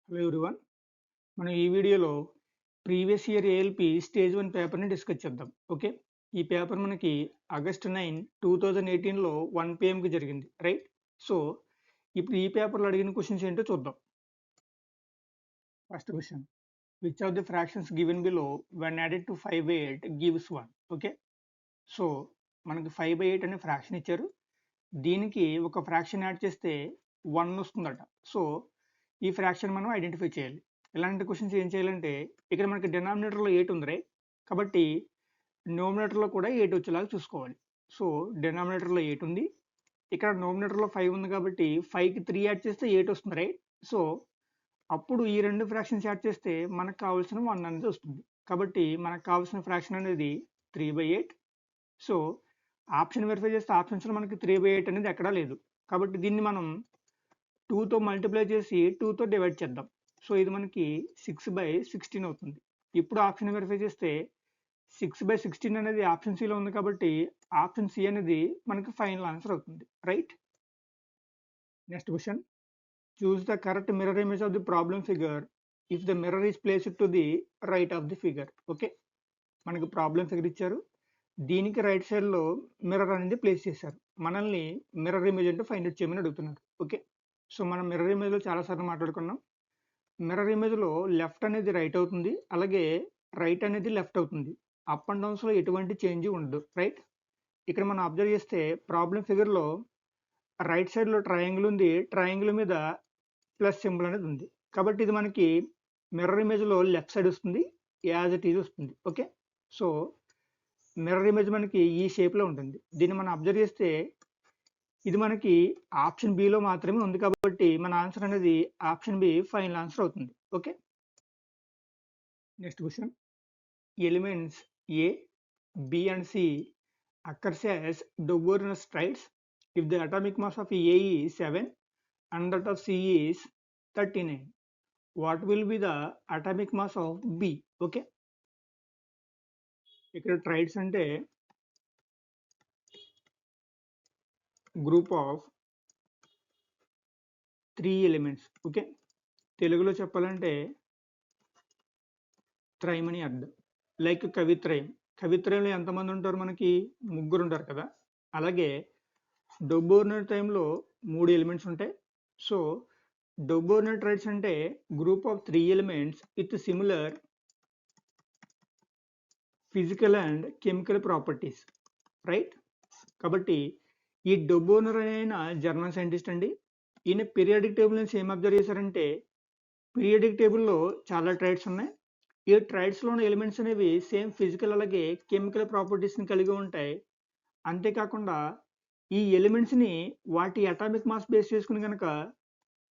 Hello everyone. మనం ఈ వీడియోలో ప్రీవియస్ ఇయర్ ఏఎల్పి స్టేజ్ 1 పేపర్‌ని డిస్కస్ చేద్దాం. ఓకే. ఈ పేపర్ మనకి ఆగస్ట్ 9, 2018లో 1 పీఎంకి జరిగింది. రైట్. సో, ఇప్పుడు ఈ పేపర్‌లో అడిగిన క్వెషన్స్ ఏంటో చూద్దాం. First question. Which of the fractions given below when added to 5/8 gives 1. Okay. So, మనకి 5/8 అనే ఫ్రాక్షన్ ఇచ్చారు. దీనికి ఒక ఫ్రాక్షన్ యాడ్ చేస్తే 1 వస్తుందట. సో, ఈ ఫ్రాక్షన్ మనం ఐడెంటిఫై చేయాలి. ఇలాంటి క్వెషన్స్ ఏం చేయాలంటే, ఇక్కడ మనకి డినామినేటర్‌లో 8 ఉంది రైట్. కాబట్టి న్యూమరేటర్‌లో కూడా 8 వచ్చేలాగా చూసుకోవాలి. సో, డినామినేటర్‌లో 8 ఉంది. ఇక్కడ న్యూమరేటర్‌లో 5 ఉంది కాబట్టి 5కి 3 యాడ్ చేస్తే 8 వస్తుంది రైట్. సో, అప్పుడు ఈ 2 ఫ్రాక్షన్స్ యాడ్ చేస్తే మనకు కావాల్సిన 1 అనేది వస్తుంది. కాబట్టి మనకు కావాల్సిన ఫ్రాక్షన్ అనేది 3/8. సో, ఆప్షన్ వెరిఫై చేస్తే ఆప్షన్స్‌లో మనకి 3/8 అనేది ఎక్కడా లేదు. కాబట్టి దీన్ని మనం 2తో మల్టిప్లై చేసి 2తో డివైడ్ చేద్దాం. సో, ఇది మనకి 6/16 అవుతుంది. ఇప్పుడు ఆప్షన్ వెరిఫై చేస్తే 6/16 అనేది ఆప్షన్ సిలో ఉంది కాబట్టి ఆప్షన్ సి అనేది మనకి ఫైనల్ ఆన్సర్ అవుతుంది. Right. Next question. Choose the correct mirror image of the problem figure if the mirror is placed to the right of the figure. Okay. మనకి problem figure ఇచ్చారు. దీనికి right సైడ్‌లో mirror అనేది place చేశారు. మనల్ని mirror image అంటే find out చేయమని అడుగుతున్నారు. ఓకే. సో, మనం మిర్రర్ ఇమేజ్‌లో చాలా సార్లు మాట్లాడుకున్నాం. మిర్రర్ ఇమేజ్‌లో లెఫ్ట్ అనేది రైట్ అవుతుంది. అలాగే రైట్ అనేది లెఫ్ట్ అవుతుంది. అప్ అండ్ డౌన్స్‌లో ఎటువంటి చేంజ్ ఉండదు. రైట్. ఇక్కడ మనం అబ్జర్వ్ చేస్తే ప్రాబ్లమ్ ఫిగర్‌లో రైట్ సైడ్‌లో ట్రయాంగిల్ ఉంది. ట్రయాంగిల్ మీద ప్లస్ సింబల్ అనేది ఉంది. కాబట్టి ఇది మనకి మిర్రర్ ఇమేజ్‌లో లెఫ్ట్ సైడ్ వస్తుంది. యాజ్ ఇట్ ఈజ్ వస్తుంది. ఓకే. సో, మిర్రర్ ఇమేజ్ మనకి ఈ షేప్‌లో ఉంటుంది. దీన్ని మనం అబ్జర్వ్ చేస్తే ఇది మనకి ఆప్షన్ బిలో మాత్రమే ఉంది కాబట్టి మన ఆన్సర్ అనేది ఆప్షన్ బి ఫైనల్ ఆన్సర్ అవుతుంది. Okay. Next question. Elements A, B and C occurs as Doberan's triads if the atomic mass of A is 7 and that of C is 39. What will be the atomic mass of B? Okay. ఇక్కడ ట్రైడ్స్ అంటే group of 3 elements. Okay. తెలుగులో చెప్పాలంటే త్రయం అని అర్థం. Like కవిత్రయం. కవిత్రయంలో ఎంతమంది ఉంటారు మనకి? ముగ్గురు ఉంటారు కదా. అలాగే డొబోర్నర్ టైంలో 3 ఎలిమెంట్స్ ఉంటాయి. సో, డొబోర్నర్ ట్రైడ్స్ అంటే group of 3 elements with similar physical and chemical properties. Right. కాబట్టి ఈ డొబోర్నర్ అయిన జర్మన్ సైంటిస్ట్ అండి. ఈయన పీరియాడిక్ టేబుల్ నుంచి ఏం అబ్జర్వ్ చేశారంటే, పీరియాడిక్ టేబుల్‌లో చాలా ట్రైడ్స్ ఉన్నాయి. ఈ ట్రైడ్స్‌లో ఉన్న ఎలిమెంట్స్ అనేవి సేమ్ ఫిజికల్ అలాగే కెమికల్ ప్రాపర్టీస్‌ని కలిగి ఉంటాయి. అంతేకాకుండా ఈ ఎలిమెంట్స్‌ని వాటి అటామిక్ మాస్ బేస్ చేసుకొని గనక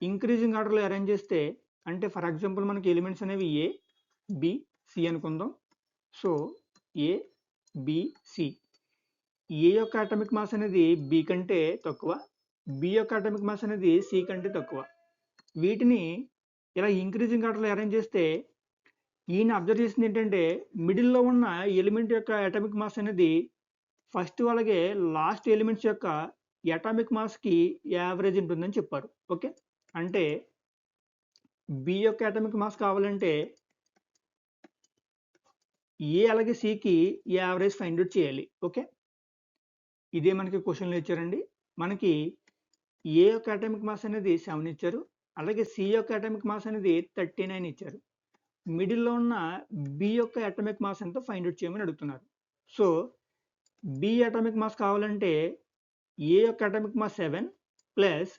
ఇంక్రీజింగ్ ఆర్డర్‌లో అరేంజ్ చేస్తే, అంటే ఫర్ ఎగ్జాంపుల్ మనకి ఎలిమెంట్స్ అనేవి ఏ, బి, సి అనుకుందాం. సో, ఏ, బి, సి. ఏ యొక్క అటామిక్ మాస్ అనేది బి కంటే తక్కువ. బి యొక్క అటామిక్ మాస్ అనేది సి కంటే తక్కువ. వీటిని ఇలా ఇంక్రీజింగ్ ఆర్డర్‌లో అరేంజ్ చేస్తే ఈయన అబ్జర్వ్ చేసింది ఏంటంటే, మిడిల్‌లో ఉన్న ఎలిమెంట్ యొక్క అటామిక్ మాస్ అనేది ఫస్ట్ అలాగే లాస్ట్ ఎలిమెంట్స్ యొక్క అటామిక్ మాస్‌కి యావరేజ్ ఉంటుందని చెప్పారు. ఓకే. అంటే బి యొక్క అటామిక్ మాస్ కావాలంటే ఏ అలాగే సికి యావరేజ్ ఫైండ్ అవుట్ చేయాలి. ఓకే. ఇదే మనకి క్వెషన్‌లో ఇచ్చారండి. మనకి ఏ యొక్క అటామిక్ మాస్ అనేది 7 ఇచ్చారు. అలాగే సి యొక్క అటామిక్ మాస్ అనేది 39 ఇచ్చారు. మిడిల్‌లో ఉన్న బి యొక్క అటామిక్ మాస్ ఎంతో ఫైండ్ అవుట్ చేయమని అడుగుతున్నారు. సో, బి అటామిక్ మాస్ కావాలంటే ఏ యొక్క atomic mass 7 plus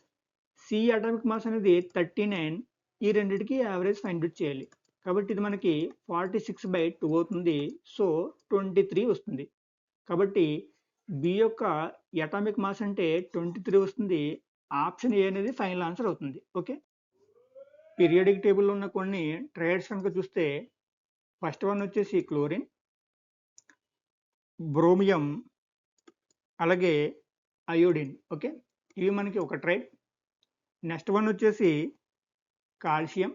C atomic mass అనేది 39, ఈ రెండిటికి యావరేజ్ ఫైండ్ అవుట్ చేయాలి. కాబట్టి ఇది మనకి 46/2 అవుతుంది. సో, 23 వస్తుంది. కాబట్టి బి యొక్క అటామిక్ మాస్ అంటే 23 వస్తుంది. ఆప్షన్ ఏ అనేది ఫైనల్ ఆన్సర్ అవుతుంది. ఓకే. పీరియాడిక్ టేబుల్‌లో ఉన్న కొన్ని ట్రైడ్స్ కనుక చూస్తే ఫస్ట్ వన్ వచ్చేసి క్లోరిన్, బ్రోమియం, అలాగే అయోడిన్. ఓకే. ఇవి మనకి ఒక ట్రైడ్. నెక్స్ట్ వన్ వచ్చేసి కాల్షియం,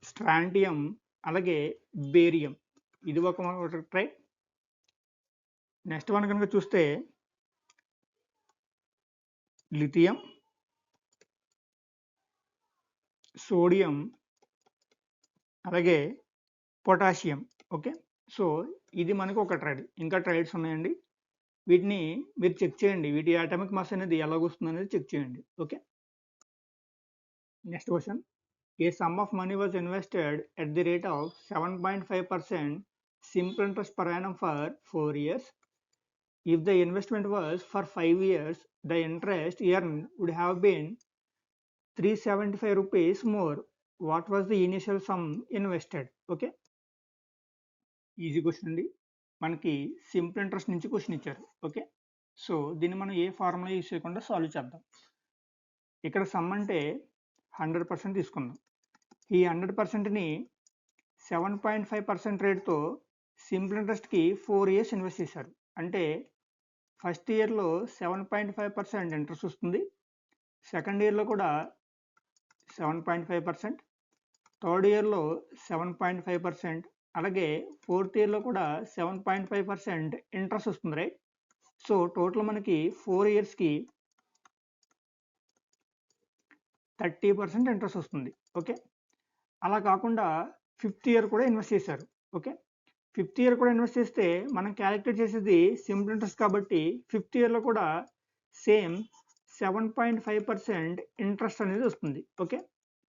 స్ట్రాంటియం, అలాగే బేరియం. ఇది ఒక ట్రైడ్. నెక్స్ట్ వన్ కనుక చూస్తే లిథియం, సోడియం, అలాగే పొటాషియం. ఓకే. సో ఇది మనకు ఒక ట్రైడ్. ఇంకా ట్రైడ్స్ ఉన్నాయండి. వీటిని మీరు చెక్ చేయండి. వీటి అటామిక్ మాస్ అనేది ఎలాగొస్తుందనేది చెక్ చేయండి. Okay. Next question. A sum of money was invested at the rate of 7.5% simple interest per annum for 4 years. If the investment was for 5 years, the interest earned would have been 375 rupees more. What was the initial sum invested? Okay. Easy question అండి. మనకి simple interest నుంచి question ఇచ్చారు. Okay. So దీన్ని మనం ఏ formula use చేయకుండా solve చేద్దాం. ఇక్కడ some అంటే 100% తీసుకుందాం. ఈ 100%ని 7.5% రేట్తో సింపుల్ ఇంట్రెస్ట్కి 4 ఇయర్స్ ఇన్వెస్ట్ చేశారు. అంటే ఫస్ట్ ఇయర్లో 7.5% ఇంట్రెస్ట్ వస్తుంది, సెకండ్ ఇయర్లో కూడా 7.5%, థర్డ్ ఇయర్లో 7.5%, అలాగే ఫోర్త్ ఇయర్లో కూడా 7.5% ఇంట్రెస్ట్ వస్తుంది, రైట్? సో టోటల్ మనకి 4 ఇయర్స్కి 30% ఇంట్రెస్ట్ వస్తుంది. ఓకే. అలా కాకుండా ఫిఫ్త్ ఇయర్ కూడా ఇన్వెస్ట్ చేశారు. ఓకే. ఫిఫ్త్ ఇయర్ కూడా ఇన్వెస్ట్ చేస్తే మనం క్యాలిక్యులేట్ చేసేది సింపుల్ ఇంట్రెస్ట్ కాబట్టి ఫిఫ్త్ ఇయర్లో కూడా సేమ్ 7.5% ఇంట్రెస్ట్ అనేది వస్తుంది. ఓకే.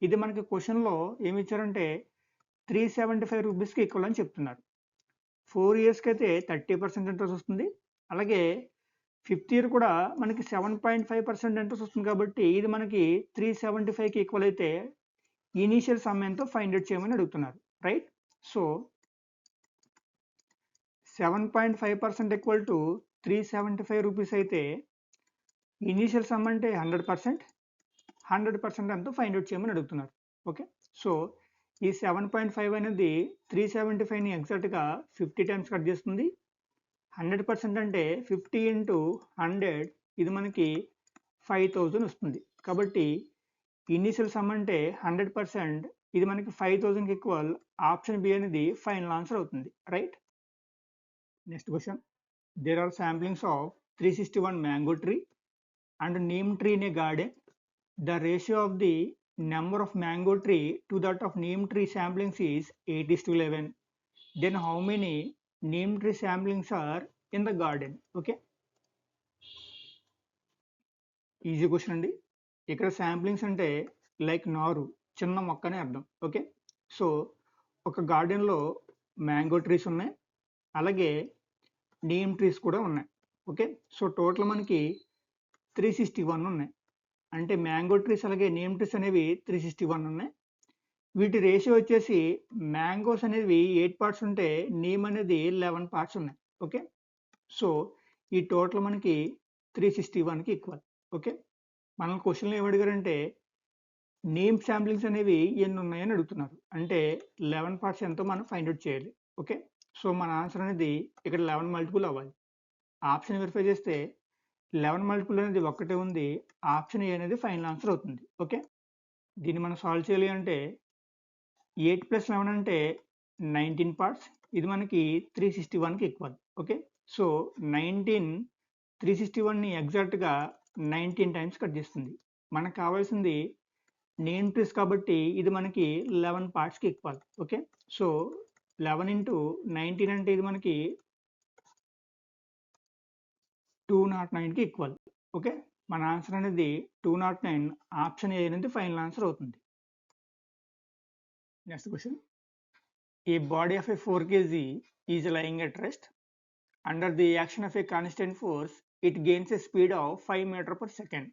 ఇది మనకి క్వశ్చన్లో ఏమి ఇచ్చారంటే 375 రూపీస్కి ఈక్వల్ అని చెప్తున్నారు. 4 ఇయర్స్కి అయితే 30% ఇంట్రెస్ట్ వస్తుంది, అలాగే ఫిఫ్త్ ఇయర్ కూడా మనకి 7.5% ఇంట్రెస్ట్ వస్తుంది కాబట్టి ఇది మనకి 375కి ఈక్వల్ అయితే ఇనీషియల్ సమ్ ఎంతో ఫైండ్ అవుట్ చేయమని అడుగుతున్నారు, right? So 7.5% equal to 375 rupees అయితే ఇనీషియల్ సమ్ అంటే 100% ఎంతో ఫైండ్ అవుట్ చేయమని అడుగుతున్నారు. ఓకే. సో ఈ 7.5 అనేది 375ని ఎగ్జాక్ట్గా 50 టైమ్స్ కట్ చేస్తుంది. 100% అంటే 50 ఇంటూ 100, ఇది మనకి 5000 వస్తుంది. కాబట్టి ఇనీషియల్ సమ్ అంటే 100%, ఇది మనకి 5000కి ఈక్వల్. ఆప్షన్ బి అనేది ఫైనల్ ఆన్సర్ అవుతుంది, right? Next question. There are samplings of 361 mango tree and neem tree in a garden. The ratio of the number of mango tree to that of neem tree samplings is 8:11. Then how many neem tree samplings are in the garden? Okay. Easy question అండి. ఇక్కడ samplings అంటే like నారు, చిన్న మొక్కనే అర్థం. Okay. So ఒక గార్డెన్లో mango trees ఉన్నాయి, అలాగే నీమ్ ట్రీస్ కూడా ఉన్నాయి. ఓకే. సో టోటల్ మనకి 361 ఉన్నాయి. అంటే మ్యాంగో ట్రీస్ అలాగే నీమ్ ట్రీస్ అనేవి 361 ఉన్నాయి. వీటి రేషియో వచ్చేసి మ్యాంగోస్ అనేవి 8 పార్ట్స్ ఉంటే నీమ్ అనేది 11 పార్ట్స్ ఉన్నాయి. ఓకే. సో ఈ టోటల్ మనకి 361కి ఈక్వల్. ఓకే. మన క్వశ్చన్లో ఏమడిగారంటే నీమ్ శాంప్లింగ్స్ అనేవి ఎన్ని ఉన్నాయని అడుగుతున్నారు. అంటే 11 పార్ట్స్ ఎంతో మనం ఫైండ్ అవుట్ చేయాలి. ఓకే. సో మన ఆన్సర్ అనేది ఇక్కడ 11 మల్టిపుల్ అవ్వాలి. ఆప్షన్ వెరిఫై చేస్తే 11 మల్టిపుల్ అనేది ఒక్కటే ఉంది. ఆప్షన్ ఏ అనేది ఫైనల్ ఆన్సర్ అవుతుంది. ఓకే. దీన్ని మనం సాల్వ్ చేయాలి అంటే 8 + 11 అంటే 19 పార్ట్స్. ఇది మనకి 361కి ఈక్వల్. ఓకే. సో 19 361ని ఎగ్జాక్ట్గా 19 టైమ్స్ కట్ చేస్తుంది. మనకు కావాల్సింది నేమ్ ట్రీస్ కాబట్టి ఇది మనకి 11 పార్ట్స్కి ఈక్వల్. ఓకే. సో 11 ఇంటూ 19 అంటే ఇది మనకి 209కి ఈక్వల్. ఓకే. మన ఆన్సర్ అనేది 209. ఆప్షన్ ఏ అనేది ఫైనల్ ఆన్సర్ అవుతుంది. Next question. A body of A 4 kg is lying at rest. Under the action of a constant force it gains A speed of 5 m/s.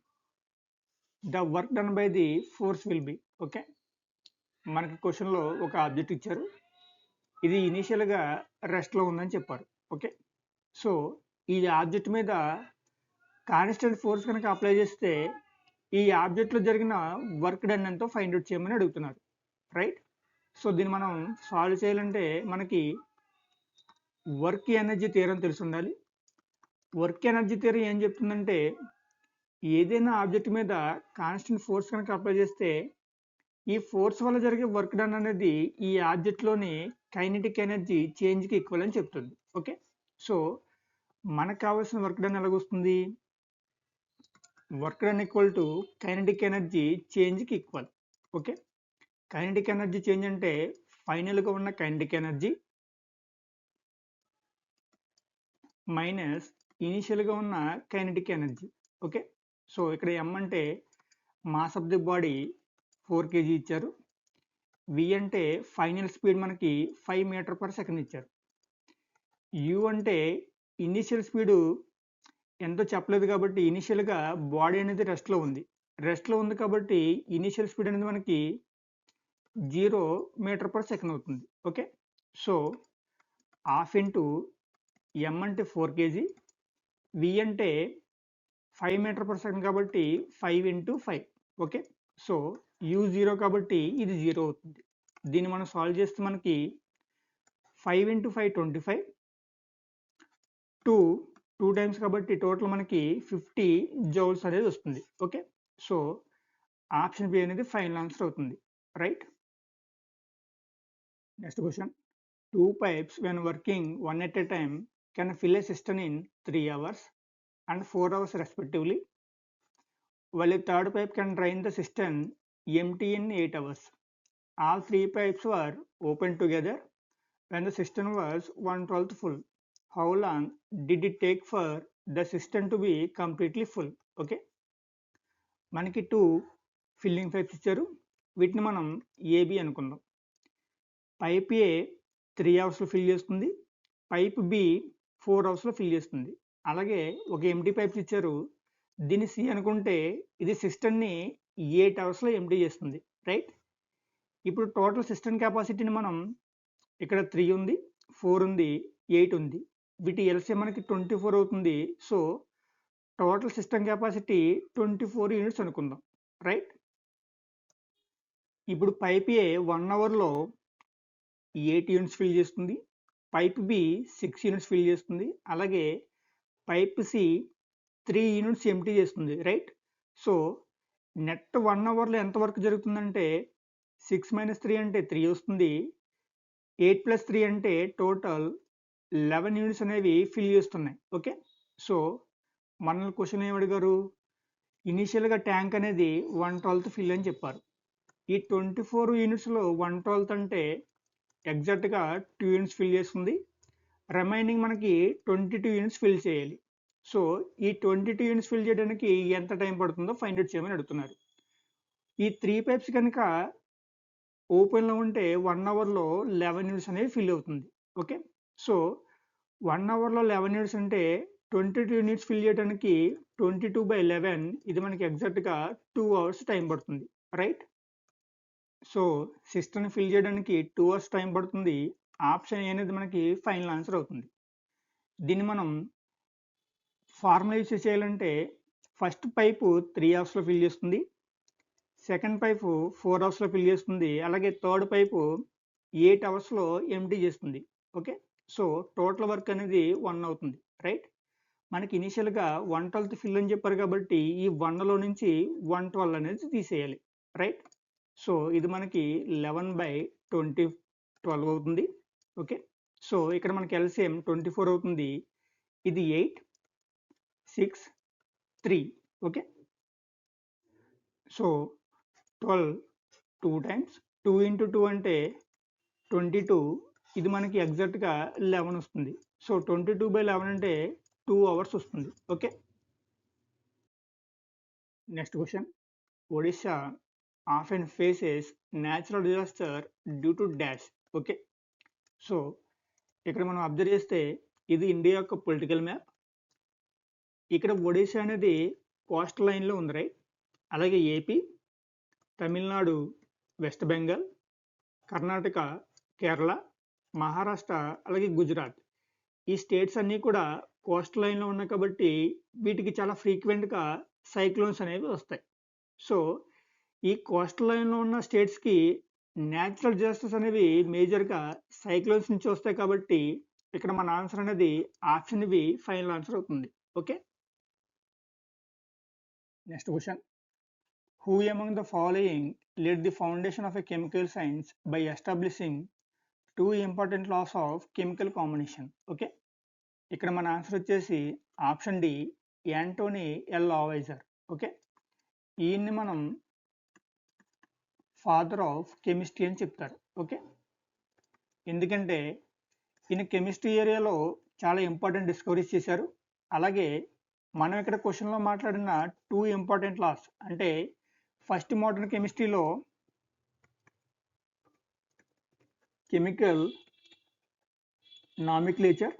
The work done by the force will be. Okay. మనకి క్వశ్చన్లో ఒక object ఇచ్చారు. ఇది ఇనీషియల్గా రెస్ట్లో ఉందని చెప్పారు. Okay. So ఈ object మీద కాన్స్టెంట్ ఫోర్స్ కనుక అప్లై చేస్తే ఈ ఆబ్జెక్ట్లో జరిగిన వర్క్ డన్ ఎంతో ఫైండ్ అవుట్ చేయమని అడుగుతున్నారు, రైట్? సో దీన్ని మనం సాల్వ్ చేయాలంటే మనకి వర్క్ ఎనర్జీ థియరం తెలిసి ఉండాలి. వర్క్ ఎనర్జీ థియరీ ఏం చెప్తుందంటే ఏదైనా ఆబ్జెక్ట్ మీద కాన్స్టెంట్ ఫోర్స్ కనుక అప్లై చేస్తే ఈ ఫోర్స్ వల్ల జరిగే వర్క్ డన్ అనేది ఈ ఆబ్జెక్ట్లోని కైనెటిక్ ఎనర్జీ చేంజ్కి ఈక్వల్ అని చెప్తుంది. ఓకే. సో మనకు కావాల్సిన వర్క్ డన్ ఎలాగొస్తుంది? Work done equal to kinetic energy చేంజ్కి equal. Okay. Kinetic energy change అంటే ఫైనల్గా ఉన్న కైనెటిక్ ఎనర్జీ మైనస్ ఇనిషియల్గా ఉన్న కైనెటిక్ ఎనర్జీ. ఓకే, సో ఇక్కడ ఎం అంటే mass of the body 4 kg ఇచ్చారు. వి అంటే ఫైనల్ స్పీడ్ మనకి 5 మీటర్/సెకండ్ ఇచ్చారు. యు అంటే ఇనిషియల్ స్పీడు ఎంతో చెప్పలేదు కాబట్టి ఇనిషియల్గా బాడీ అనేది రెస్ట్లో ఉంది కాబట్టి ఇనిషియల్ స్పీడ్ అనేది మనకి 0 మీటర్/సెకండ్ అవుతుంది. ఓకే, సో హాఫ్ ఇంటూ ఎం అంటే 4 kg, వి అంటే 5 మీటర్/సెకండ్ కాబట్టి 5 ఇంటూ 5. ఓకే, సో యూ 0 కాబట్టి ఇది 0 అవుతుంది. దీన్ని మనం సాల్వ్ చేస్తే మనకి 5 ఇంటూ 5 25, 2 టైమ్స్ కాబట్టి టోటల్ మనకి 50 జౌల్స్ అనేది వస్తుంది. ఓకే, సో ఆప్షన్ బి అనేది ఫైనల్ ఆన్సర్ అవుతుంది. Right. Next question. 2 pipes when working one at a time can fill a cistern in 3 hours and 4 hours respectively, while a third pipe can drain the cistern empty in 8 hours. All 3 pipes were opened together when the cistern was 1/12 full. How long did it take for the cistern to be completely full? Okay, మనకి 2 filling pipes ఇచ్చారు. వీటిని మనం AB అనుకుందాం. Pipe A 3 అవర్స్లో fill చేస్తుంది, pipe B 4 అవర్స్లో fill చేస్తుంది. అలాగే ఒక ఎంటీ పైప్స్ ఇచ్చారు, దీన్ని సి అనుకుంటే ఇది సిస్టమ్ని 8 అవర్స్లో ఎంటీ చేస్తుంది. రైట్. ఇప్పుడు టోటల్ సిస్టమ్ కెపాసిటీని మనం ఇక్కడ 3 ఉంది, 4 ఉంది, 8 ఉంది, వీటి ఎల్సిఎం మనకి 24 అవుతుంది. So total system capacity 24 units అనుకుందాం. రైట్. ఇప్పుడు పైప్ ఏ 1 అవర్లో 8 యూనిట్స్ ఫిల్ చేస్తుంది, పైప్ బి 6 యూనిట్స్ ఫిల్ చేస్తుంది, అలాగే పైప్ సి 3 యూనిట్స్ ఎంటీ చేస్తుంది. రైట్. సో నెట్ 1 అవర్లో ఎంత వర్క్ జరుగుతుందంటే 6 - 3 అంటే 3 వస్తుంది, 8 + 3 అంటే టోటల్ 11 యూనిట్స్ అనేవి ఫిల్ చేస్తున్నాయి. ఓకే, సో మనల్ని క్వశ్చన్ ఏమి అడిగారు, ఇనీషియల్గా ట్యాంక్ అనేది 1/12 ఫిల్ అని చెప్పారు. ఈ 24 యూనిట్స్లో 1/12 అంటే ఎగ్జాక్ట్గా 2 యూనిట్స్ ఫిల్ చేస్తుంది, రిమైనింగ్ మనకి 22 యూనిట్స్ ఫిల్ చేయాలి. సో ఈ 22 యూనిట్స్ ఫిల్ చేయడానికి ఎంత టైం పడుతుందో ఫైండ్ అవుట్ చేయమని అడుగుతున్నారు. ఈ 3 పైప్స్ కనుక ఓపెన్లో ఉంటే 1 అవర్లో 11 యూనిట్స్ అనేవి ఫిల్ అవుతుంది. ఓకే, సో 1 అవర్లో 11 యూనిట్స్ అంటే 22 యూనిట్స్ ఫిల్ చేయడానికి 22/11, ఇది మనకి ఎగ్జాక్ట్గా 2 అవర్స్ టైం పడుతుంది. రైట్. సో సిస్టమ్ని ఫిల్ చేయడానికి 2 అవర్స్ టైం పడుతుంది. ఆప్షన్ ఏ అనేది మనకి ఫైనల్ ఆన్సర్ అవుతుంది. దీన్ని మనం ఫార్ములా యూస్ చేయాలంటే ఫస్ట్ పైపు 3 అవర్స్లో ఫిల్ చేస్తుంది, సెకండ్ పైపు 4 అవర్స్లో ఫిల్ చేస్తుంది, అలాగే థర్డ్ పైపు 8 అవర్స్లో ఎంటీ చేస్తుంది. ఓకే, సో టోటల్ వర్క్ అనేది 1 అవుతుంది. రైట్. మనకి ఇనీషియల్గా 1/12 ఫిల్ అని చెప్పారు కాబట్టి ఈ 1లో నుంచి 1/12 అనేది తీసేయాలి. రైట్. సో ఇది మనకి 11/12 అవుతుంది. ఓకే, సో ఇక్కడ మనకి ఎల్సిఎం 24 అవుతుంది, ఇది 8, 6, 3. ఓకే, సో 12 2 టైమ్స్ 2 × 2 అంటే 22, ఇది మనకి ఎగ్జాక్ట్గా 11 వస్తుంది. సో 22/11 అంటే 2 అవర్స్ వస్తుంది. Okay. Next question. Odisha often faces natural disaster due to dash. Okay, so ఇక్కడ మనం అబ్జర్వ్ చేస్తే ఇది ఇండియా యొక్క పొలిటికల్ మ్యాప్. ఇక్కడ ఒడిశా అనేది కోస్టల్ లైన్లో ఉంది. రైట్. అలాగే ఏపీ, తమిళనాడు, వెస్ట్ బెంగాల్, కర్ణాటక, కేరళ, మహారాష్ట్ర, అలాగే గుజరాత్, ఈ స్టేట్స్ అన్నీ కూడా కోస్టల్ లైన్లో ఉన్నాయి కాబట్టి వీటికి చాలా ఫ్రీక్వెంట్గా సైక్లోన్స్ అనేవి వస్తాయి. సో ఈ కోస్టల్ లైన్లో ఉన్న స్టేట్స్కి న్యాచురల్ డిజాస్టర్స్ అనేవి మేజర్గా సైక్లోన్స్ నుంచి వస్తాయి కాబట్టి ఇక్కడ మన ఆన్సర్ అనేది ఆప్షన్ బి ఫైనల్ ఆన్సర్ అవుతుంది. Okay. Next question. Who among the following laid the foundation of a chemical science by establishing 2 important laws of chemical combination? Okay, ఇక్కడ మన ఆన్సర్ వచ్చేసి option D, Antoine L Lavoisier. Okay, ఈయన్ని మనం father of chemistry అని చెప్తారు. Okay, ఎందుకంటే ఈయన chemistry ఏరియాలో చాలా ఇంపార్టెంట్ డిస్కవరీస్ చేశారు. అలాగే మనం ఇక్కడ క్వశ్చన్లో మాట్లాడిన 2 ఇంపార్టెంట్ లాస్ అంటే ఫస్ట్ మోడర్న్ కెమిస్ట్రీలో కెమికల్ నామిక్లేచర్,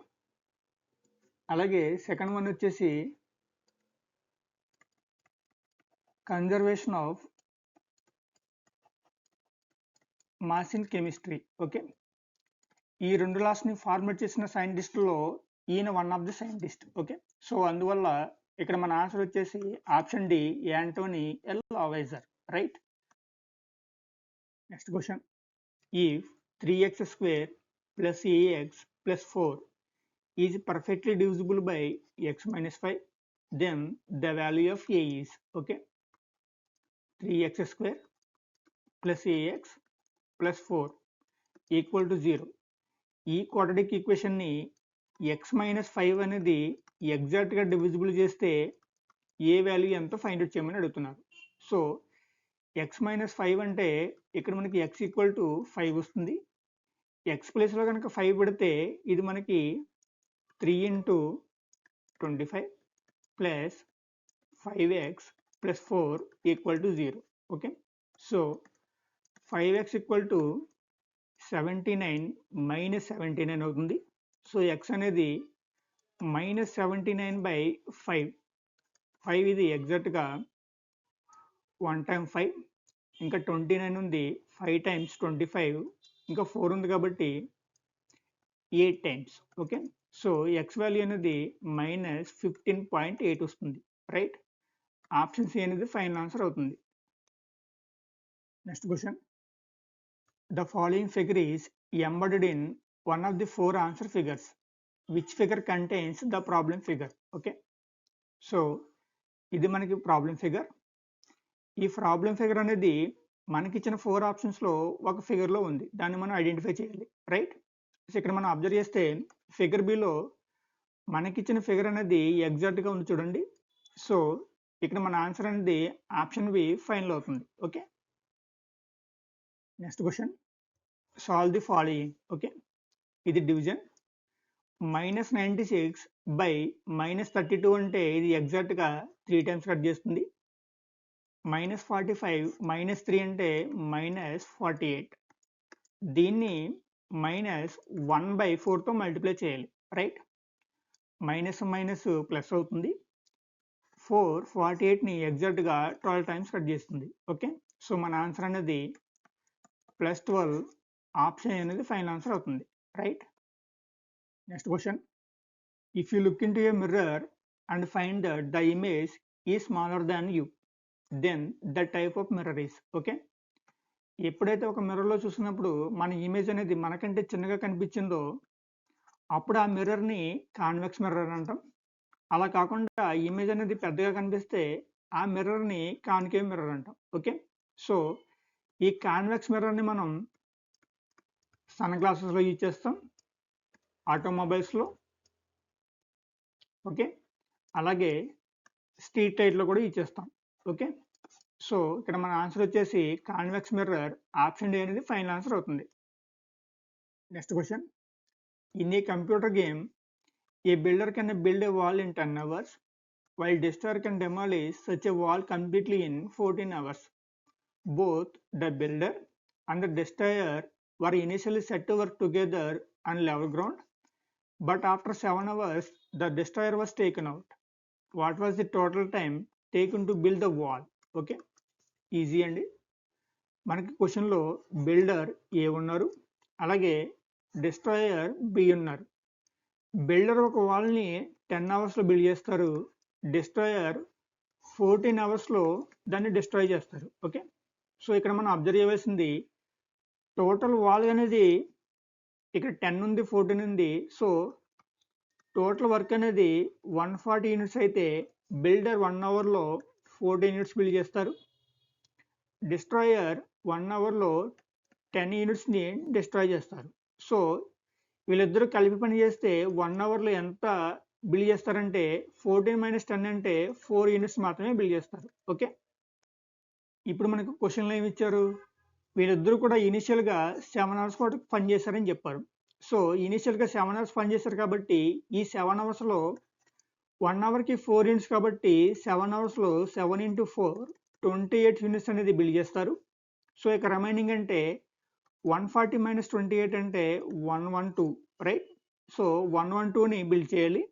అలాగే సెకండ్ వన్ వచ్చేసి conservation of mass in chemistry. Okay, ఈ 2 లాస్ని ఫార్మేట్ చేసిన సైంటిస్టులో ఈయన one of the scientist. Okay, so అందువల్ల ఇక్కడ మన ఆన్సర్ వచ్చేసి option D, Antoine L Lavoisier. Right. Next question, if 3x² plus ax plus 4 is perfectly divisible by x minus 5, then the value of a is, okay, 3x² plus ax plus 4 equal to 0. ఈ quadratic ఈక్వేషన్ని x minus 5 అనేది ఎగ్జాక్ట్గా divisible చేస్తే ఏ value ఎంతో find out చేయమని అడుగుతున్నారు. So x minus 5 అంటే ఇక్కడ మనకి x ఈక్వల్ టు 5 వస్తుంది. ఎక్స్ ప్లేస్లో కనుక 5 పెడితే ఇది మనకి 3 into 25 plus 5x plus 4 equal to 0. Okay, so 5x equal to 79 minus 79 అవుతుంది. సో x అనేది మైనస్ 79/5. 5 ఇది ఎగ్జాక్ట్గా 1 times 5, ఇంకా 29 ఉంది, 5 times 25, ఇంకా 4 ఉంది కాబట్టి 8 times. Okay, so X value అనేది మైనస్ 15.8 వస్తుంది. రైట్. ఆప్షన్ సి అనేది ఫైనల్ ఆన్సర్ అవుతుంది. Next question, the following figure is embedded in one of the 4 answer figures. Which figure contains the problem figure? Okay, so ఇది మనకి problem figure. ఈ problem figure అనేది మనకిచ్చిన 4 ఆప్షన్స్లో ఒక ఫిగర్లో ఉంది, దాన్ని మనం ఐడెంటిఫై చేయాలి. రైట్. సో ఇక్కడ మనం అబ్జర్వ్ చేస్తే ఫిగర్ బిలో మనకిచ్చిన ఫిగర్ అనేది ఎగ్జాక్ట్గా ఉంది చూడండి. సో ఇక్కడ మన ఆన్సర్ అనేది ఆప్షన్ బి ఫైనల్ అవుతుంది. Okay, next question, solve the following. Okay, ఇది డివిజన్. -96 బై -32 అంటే ఇది ఎగ్జాక్ట్గా 3 times కట్ చేస్తుంది. -45 -3 అంటే -48. దీన్ని -1/4తో మల్టిప్లై చేయాలి. రైట్. మైనస్ మైనస్ ప్లస్ అవుతుంది. 48ని ఎగ్జాక్ట్గా 12 times కట్ చేస్తుంది. ఓకే, సో మన ఆన్సర్ అనేది +12, ఆప్షన్ అనేది ఫైనల్ ఆన్సర్ అవుతుంది. Right. Next question, if you look into a mirror and find that the image is smaller than you, then the type of mirror is. Okay, ఎప్పుడైతే ఒక మిర్రర్లో చూసినప్పుడు మన image అనేది మనకంటే చిన్నగా కనిపించిందో అప్పుడు ఆ మిర్రర్ని కాన్వెక్స్ మిర్రర్ అంటాం. అలా కాకుండా ఇమేజ్ అనేది పెద్దగా కనిపిస్తే ఆ మిర్రర్ని కాన్కేవ్ మిర్రర్ అంటాం. ఓకే, సో ఈ కాన్వెక్స్ మిర్రర్ని మనం సన్ గ్లాసెస్లో యూజ్ చేస్తాం, ఆటోమొబైల్స్లో, ఓకే, అలాగే స్ట్రీట్ లైట్లో కూడా యూజ్ చేస్తాం. ఓకే, సో ఇక్కడ మన ఆన్సర్ వచ్చేసి కాన్వెక్స్ మిర్రర్, ఆప్షన్ డి అనేది ఫైనల్ ఆన్సర్ అవుతుంది. Next question, in a computer game A builder can build a wall in 10 hours while destroyer can demolish such a wall completely in 14 hours. Both the builder and the destroyer were initially set to work together on level ground, but after 7 hours the destroyer was taken out. What was the total time taken to build the wall? Okay, easy అండి. మనకి క్వశ్చన్లో builder ఏ ఉన్నారు, అలాగే destroyer B ఉన్నారు. Builder ఒక వాల్ని 10 అవర్స్లో build చేస్తారు, destroyer 14 అవర్స్లో దాన్ని డిస్ట్రాయ్ చేస్తారు. ఓకే, సో ఇక్కడ మనం అబ్జర్వ్ చేయవలసింది టోటల్ వాల్ అనేది ఇక్కడ 10 ఉంది, 14 ఉంది. సో టోటల్ వర్క్ అనేది 140 యూనిట్స్ అయితే బిల్డర్ 1 అవర్లో 14 యూనిట్స్ బిల్డ్ చేస్తారు. డిస్ట్రాయర్ 1 అవర్లో 10 యూనిట్స్ని డిస్ట్రాయ్ చేస్తారు. సో వీళ్ళిద్దరూ కలిపి పని చేస్తే 1 అవర్లో ఎంత బిల్డ్ చేస్తారంటే 14 - 10 అంటే 4 యూనిట్స్ మాత్రమే బిల్డ్ చేస్తారు. ఓకే, ఇప్పుడు మనకు క్వశ్చన్లో ఏమి ఇచ్చారు, వీళ్ళిద్దరూ కూడా ఇనిషియల్గా 7 అవర్స్ పాటు పనిచేశారని చెప్పారు. సో ఇనిషియల్గా 7 అవర్స్ పనిచేశారు కాబట్టి ఈ 7 అవర్స్లో 1 అవర్కి 4 యూనిట్స్ కాబట్టి 7 అవర్స్లో 7 ఇంటూ 4 28 యూనిట్స్ అనేది బిల్డ్ చేస్తారు. సో ఇక రిమైనింగ్ అంటే 140 మైనస్ 28 అంటే 112 రైట్. సో 112ని బిల్డ్ చేయాలి.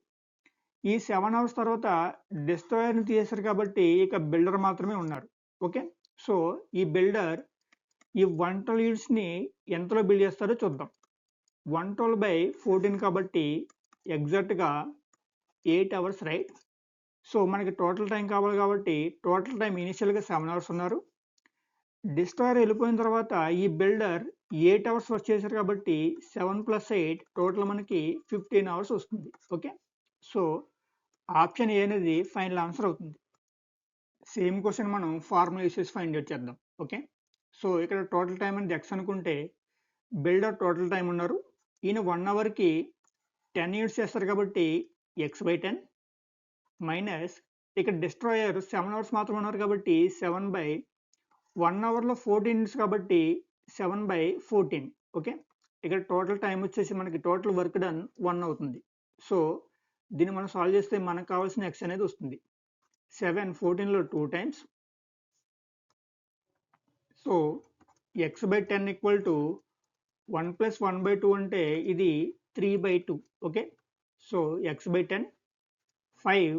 ఈ 7 అవర్స్ తర్వాత డిస్ట్రాయర్ని తీసేశారు కాబట్టి ఇక బిల్డర్ మాత్రమే ఉన్నారు. ఓకే, సో ఈ బిల్డర్ ఈ 112 యూనిట్స్ని ఎంతలో బిల్డ్ చేస్తారో చూద్దాం. 112/14 కాబట్టి ఎగ్జాక్ట్గా 8 అవర్స్ రైట్. సో మనకి టోటల్ టైం కావాలి కాబట్టి టోటల్ టైం ఇనిషియల్గా 7 అవర్స్ ఉన్నారు. డిస్ట్రాయర్ వెళ్ళిపోయిన తర్వాత ఈ బిల్డర్ 8 అవర్స్ వర్క్ చేశారు కాబట్టి 7 + 8 టోటల్ మనకి 15 అవర్స్ వస్తుంది. ఓకే, సో ఆప్షన్ ఏ అనేది ఫైనల్ ఆన్సర్ అవుతుంది. సేమ్ క్వశ్చన్ మనం ఫార్ములా యూస్ చేసి ఫైండ్ అవుట్ చేద్దాం. ఓకే, సో ఇక్కడ టోటల్ టైం అనేది ఎక్స్ అనుకుంటే బిల్డర్ టోటల్ టైం ఉన్నారు. ఈయన 1 అవర్కి 10 యూనిట్స్ చేస్తారు కాబట్టి x/10 మైనస్ ఇక్కడ డిస్ట్రాయర్ 7 అవర్స్ మాత్రం ఉన్నారు కాబట్టి 7/1 అవర్లో 14 యూనిట్స్ కాబట్టి 7/14. ఓకే, ఇక్కడ టోటల్ టైం వచ్చేసి మనకి టోటల్ వర్క్ డన్ 1 అవుతుంది. సో దీన్ని మనం సాల్వ్ చేస్తే మనకు కావాల్సిన x అనేది వస్తుంది. 7 14లో 2 times. So x/10 equal to 1 + 1/2 అంటే ఇది 3/2. Okay, so x/10 5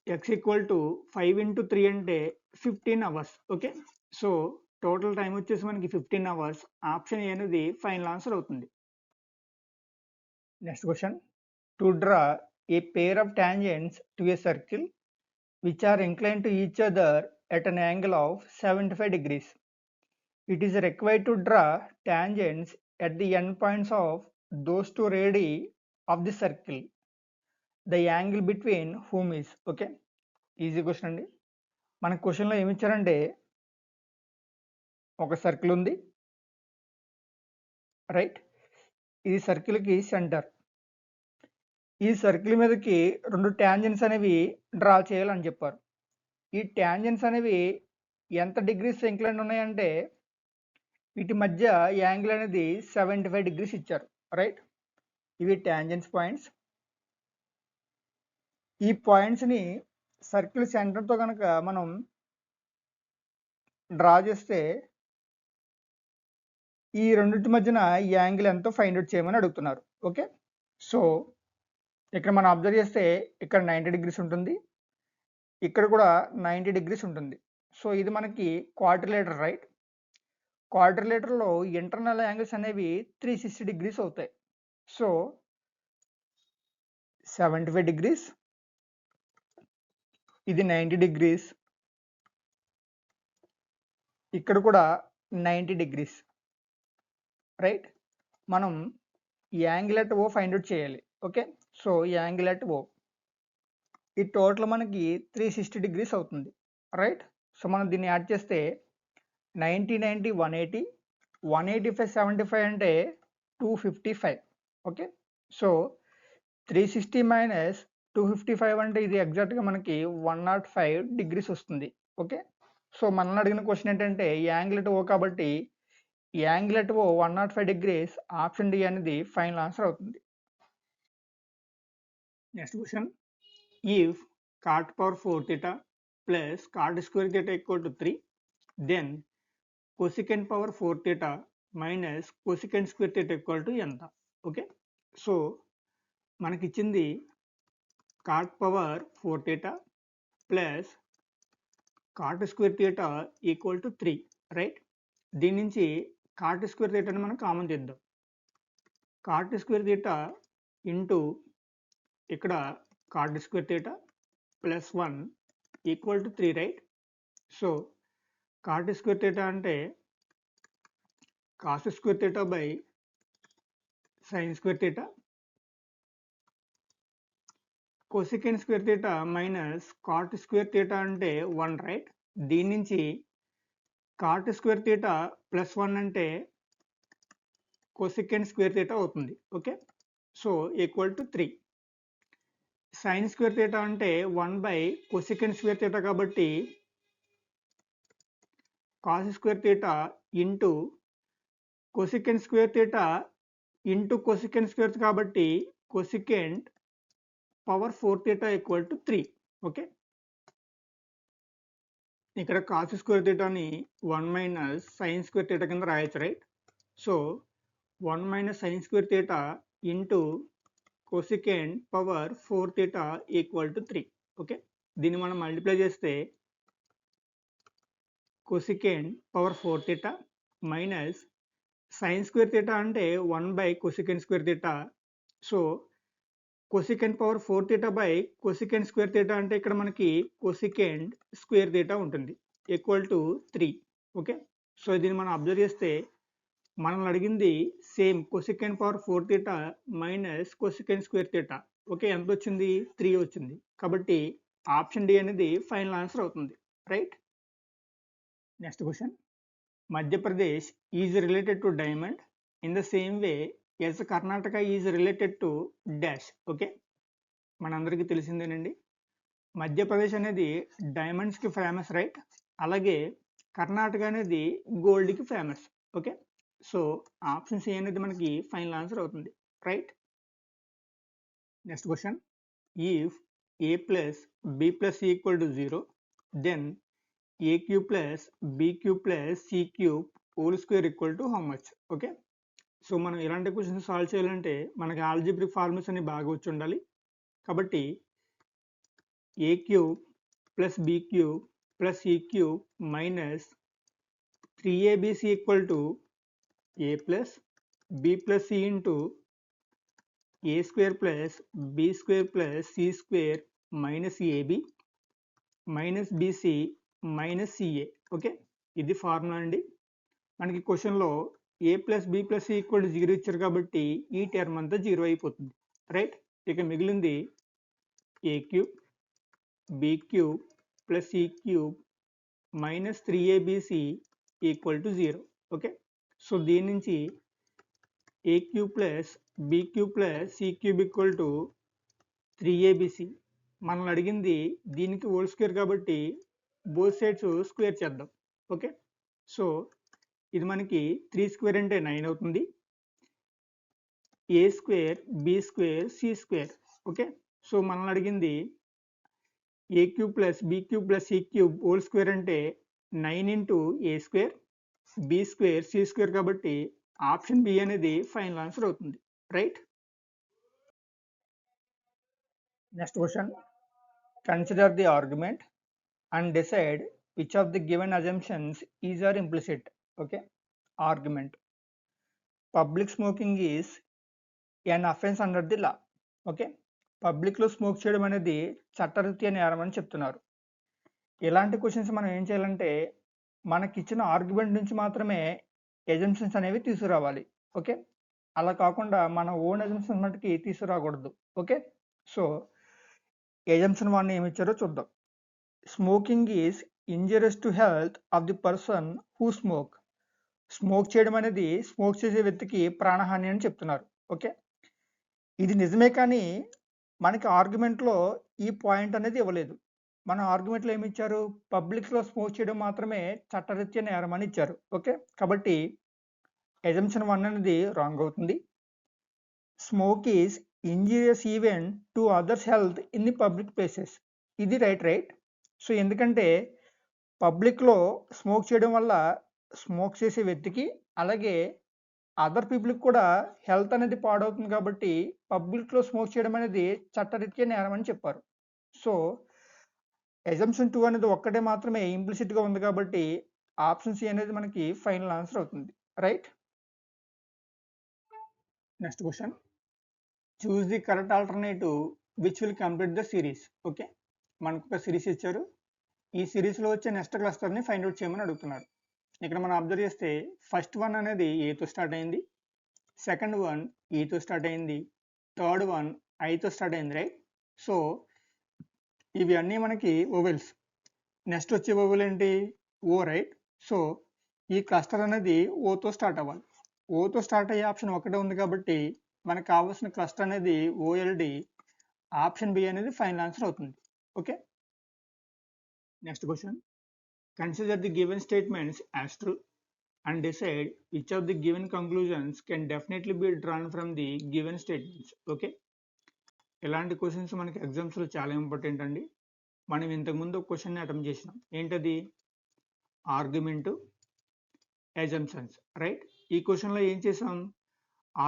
x equal to 5 into 3 అంటే 15 hours. Okay, so total time వచ్చేసి మనకి 15 అవర్స్. ఆప్షన్ ఏ అనేది ఫైనల్ ఆన్సర్ అవుతుంది. Next question, to draw A pair of tangents to a circle which are inclined to each other at an angle of 75 degrees. It is required to draw tangents at the end points of those two radii of the circle. The angle between whom is. Okay, easy question అండి. మన క్వశ్చన్లో ఏమి ఇచ్చారంటే ఒక circle ఉంది right. ఇది సర్కిల్కి centre. ఈ circle మీదకి 2 ట్యాంజెంట్స్ అనేవి డ్రా చేయాలని చెప్పారు. ఈ ట్యాంజెంట్స్ అనేవి ఎంత డిగ్రీస్ ఇంక్లైన్ ఉన్నాయంటే వీటి మధ్య యాంగిల్ అనేది 75 డిగ్రీస్ ఇచ్చారు రైట్. ఇవి ట్యాంజెంట్స్ పాయింట్స్. ఈ పాయింట్స్ని సర్కిల్ సెంటర్తో కనుక మనం డ్రా చేస్తే ఈ రెండింటి మధ్యన యాంగిల్ ఎంతో ఫైండ్ అవుట్ చేయమని అడుగుతున్నారు. ఓకే, సో ఇక్కడ మనం అబ్జర్వ్ చేస్తే ఇక్కడ 90 డిగ్రీస్ ఉంటుంది, ఇక్కడ కూడా 90 డిగ్రీస్ ఉంటుంది. సో ఇది మనకి క్వాడ్రిలేటర్ రైట్. క్వాడ్రిలేటర్లో ఇంటర్నల్ యాంగిల్స్ అనేవి 360 డిగ్రీస్ అవుతాయి. సో 75 డిగ్రీస్, ఇది 90 డిగ్రీస్, ఇక్కడ కూడా 90 డిగ్రీస్ రైట్. మనం angle at O find out చేయాలి. Okay, so angle at O ఈ టోటల్ మనకి 360 డిగ్రీస్ అవుతుంది రైట్. సో మనం దీన్ని యాడ్ చేస్తే 90 90 180, 185 75 అంటే 255. ఓకే, సో 360 మైనస్ 255 అంటే ఇది ఎగ్జాక్ట్గా మనకి 105 డిగ్రీస్ వస్తుంది. ఓకే, సో మనల్ని అడిగిన క్వశ్చన్ ఏంటంటే యాంగిల్ అట్ ఓ కాబట్టి angle at O 105 degrees. Option D అనేది ఫైనల్ ఆన్సర్ అవుతుంది. Next question, if cot power 4 theta plus cot square theta equal to 3, then cosecant power 4 theta minus cosecant square theta equal to ఎంత. Okay, so మనకి ఇచ్చింది cot power 4 theta plus cot square theta equal to 3 right. దీని నుంచి cot square theta ని మనం common చేద్దాం. cot square theta into ఇక్కడ cot square theta plus 1 equal to 3 right. So cot square theta అంటే cos square theta by sin square theta, cosecant square theta minus cot square theta అంటే 1 right. దీని నుంచి cot square theta plus 1 అంటే cosecant square theta అవుతుంది. Okay, so equal to 3. Sine square theta అంటే 1/cosecant square theta కాబట్టి cos square theta into cosecant square theta into cosecant square కాబట్టి cosecant power 4 theta equal to 3. Okay, ఇక్కడ cos square థీటాని 1 minus sine square theta కింద రాయొచ్చు, right? So 1 minus sine square theta into cosecant power 4 theta equal to 3. Okay, దీన్ని మనం multiply చేస్తే cosecant power 4 theta minus sine square theta అంటే 1/cosecant square theta. So cosecant power 4 theta by cosecant square theta అంటే ఇక్కడ మనకి cosecant square theta ఉంటుంది equal to 3. Okay, so దీన్ని మనం అబ్జర్వ్ చేస్తే మనల్ని అడిగింది same cosecant power 4 theta minus cosecant square theta. Okay, ఎంత వచ్చింది? 3 వచ్చింది. కాబట్టి ఆప్షన్ డి అనేది ఫైనల్ ఆన్సర్ అవుతుంది, right? Next question, Madhya Pradesh is related to diamond in the same way yes Karnataka is related to dash. Okay, మనందరికీ తెలిసిందేనండి, మధ్యప్రదేశ్ అనేది డైమండ్స్కి ఫేమస్, రైట్? అలాగే కర్ణాటక అనేది గోల్డ్కి famous. Okay, so option C అనేది మనకి ఫైనల్ ఆన్సర్ అవుతుంది, right? Next question, if A plus B plus equal to 0 then A cube plus B cube plus C cube whole square equal to how much? Okay, so మనం ఇలాంటి questions solve చేయాలంటే మనకి algebraic formulas అన్ని బాగా వచ్చి ఉండాలి. కాబట్టి A cube plus B cube plus C cube minus 3abc equal to a plus b plus c into a square plus b square plus c square minus ab minus bc minus ca. Okay, ఇది formula అండి. మనకి క్వశ్చన్లో a plus B plus C equal to 0 ఇచ్చారు కాబట్టి ఈ term అంతా 0 అయిపోతుంది, right? ఇక మిగిలింది A cube B cube plus C cube minus 3abc equal to 0. Okay, so దీని నుంచి A cube plus B cube plus C cube equal to 3abc. మనల్ని అడిగింది దీనికి హోల్ స్క్వేర్ కాబట్టి బోత్ సైడ్స్ స్క్వేర్ చేద్దాం. ఓకే, సో ఇది మనకి 3 square అంటే 9 అవుతుంది. A square B square C square. Okay, so మనల్ని అడిగింది A cube plus B cube plus C cube whole square అంటే 9 into A square B square C square కాబట్టి option B అనేది ఫైనల్ ఆన్సర్ అవుతుంది, right? Next question, consider the argument and decide which of the given assumptions is are implicit. Okay, argument, public smoking is an offence under the law. Okay, పబ్లిక్లో smoke చేయడం అనేది చట్టరీత్యా నేరం అని చెప్తున్నారు. ఇలాంటి క్వశ్చన్స్ మనం ఏం చేయాలంటే మనకిచ్చిన ఆర్గ్యుమెంట్ నుంచి మాత్రమే ఎజంప్షన్స్ అనేవి తీసుకురావాలి. ఓకే, అలా కాకుండా మన ఓన్ ఎజంప్షన్స్ మటుకి తీసుకురాకూడదు. ఓకే, సో ఎజంప్షన్ 1 ఏమి ఇచ్చారో చూద్దాం. Smoking is injurious to health of the person who smoke. Smoke చేయడం అనేది స్మోక్ చేసే వ్యక్తికి ప్రాణహాని అని చెప్తున్నారు. ఓకే, ఇది నిజమే, కానీ మనకి ఆర్గ్యుమెంట్లో ఈ పాయింట్ అనేది ఇవ్వలేదు. మన ఆర్గ్యుమెంట్లో ఏమి ఇచ్చారు? పబ్లిక్లో స్మోక్ చేయడం మాత్రమే చట్టరీత్యా నేరం అని ఇచ్చారు. ఓకే, కాబట్టి ఎజంప్షన్ 1 అనేది రాంగ్ అవుతుంది. Smoke is injurious even to others health in the public places. ఇది రైట్. సో ఎందుకంటే పబ్లిక్లో స్మోక్ చేయడం వల్ల స్మోక్ చేసే వ్యక్తికి అలాగే అదర్ పీపుల్కి కూడా హెల్త్ అనేది పాడవుతుంది కాబట్టి పబ్లిక్లో స్మోక్ చేయడం అనేది చట్టరీత్యా నేరం అని చెప్పారు. సో ఎజంప్షన్ 2 అనేది ఒక్కటే మాత్రమే ఇంప్లిసిట్గా ఉంది కాబట్టి ఆప్షన్ సి అనేది మనకి ఫైనల్ ఆన్సర్ అవుతుంది, right? Next question, choose the correct alternative which will complete the series. Okay, మనకు ఒక సిరీస్ ఇచ్చారు. ఈ సిరీస్లో వచ్చే నెక్స్ట్ క్లస్టర్ని ఫైండ్ అవుట్ చేయమని అడుగుతున్నారు. ఇక్కడ మనం అబ్జర్వ్ చేస్తే ఫస్ట్ వన్ అనేది ఏతో స్టార్ట్ అయింది, సెకండ్ వన్ ఈతో స్టార్ట్ అయింది, థర్డ్ వన్ ఐతో స్టార్ట్ అయింది, రైట్? సో ఇవి అన్నీ మనకి ఓవెల్స్. నెక్స్ట్ వచ్చే ఓవెల్ ఏంటి? ఓ, రైట్? సో ఈ క్లస్టర్ అనేది ఓతో స్టార్ట్ అవ్వాలి. ఓతో స్టార్ట్ అయ్యే ఆప్షన్ ఒకటే ఉంది కాబట్టి మనకు కావాల్సిన క్లస్టర్ అనేది ఓఎల్డి ఆప్షన్ బి అనేది ఫైనల్ ఆన్సర్ అవుతుంది. Okay, next question. Consider the given statements as true and decide which of the given conclusions can definitely be drawn from the given statements. Okay, ఇలాంటి questions మనకి ఎగ్జామ్స్లో చాలా important అండి. మనం ఇంతకుముందు ఒక క్వశ్చన్ని అటెంప్ట్ చేసినాం. ఏంటది? Argument, assumptions, right? ఈ క్వశ్చన్లో ఏం చేసాం?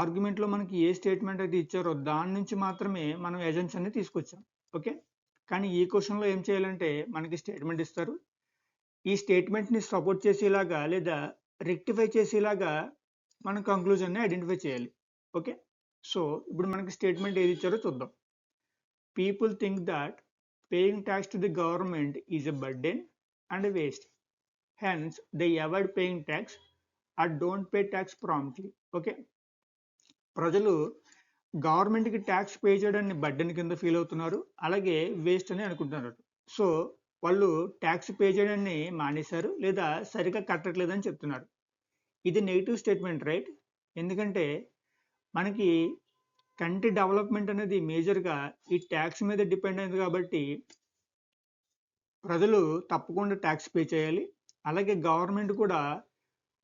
ఆర్గ్యుమెంట్లో మనకి ఏ స్టేట్మెంట్ అయితే ఇచ్చారో దాని నుంచి మాత్రమే మనం అజంప్షన్ని తీసుకొచ్చాం. ఓకే, కానీ ఈ క్వశ్చన్లో ఏం చేయాలంటే మనకి స్టేట్మెంట్ ఇస్తారు. ఈ స్టేట్మెంట్ని సపోర్ట్ చేసేలాగా లేదా రెక్టిఫై చేసేలాగా మనం కంక్లూజన్ని ఐడెంటిఫై చేయాలి. ఓకే, సో ఇప్పుడు మనకి స్టేట్మెంట్ ఏది ఇచ్చారో చూద్దాం. People think that paying tax to the government is a burden and waste, hence they avoid paying tax or don't pay tax promptly. Okay, ప్రజలు గవర్నమెంట్కి ట్యాక్స్ పే చేయడాన్ని బర్డెన్ కింద ఫీల్ అవుతున్నారు, అలాగే వేస్ట్ అని అనుకుంటున్నారు. సో వాళ్ళు ట్యాక్స్ పే చేయడాన్ని మానేశారు లేదా సరిగ్గా కట్టట్లేదని చెప్తున్నారు. ఇది నెగిటివ్ స్టేట్మెంట్, రైట్? ఎందుకంటే మనకి కంట్రీ డెవలప్మెంట్ అనేది మేజర్గా ఈ ట్యాక్స్ మీద డిపెండ్ అయింది కాబట్టి ప్రజలు తప్పకుండా ట్యాక్స్ పే చేయాలి. అలాగే గవర్నమెంట్ కూడా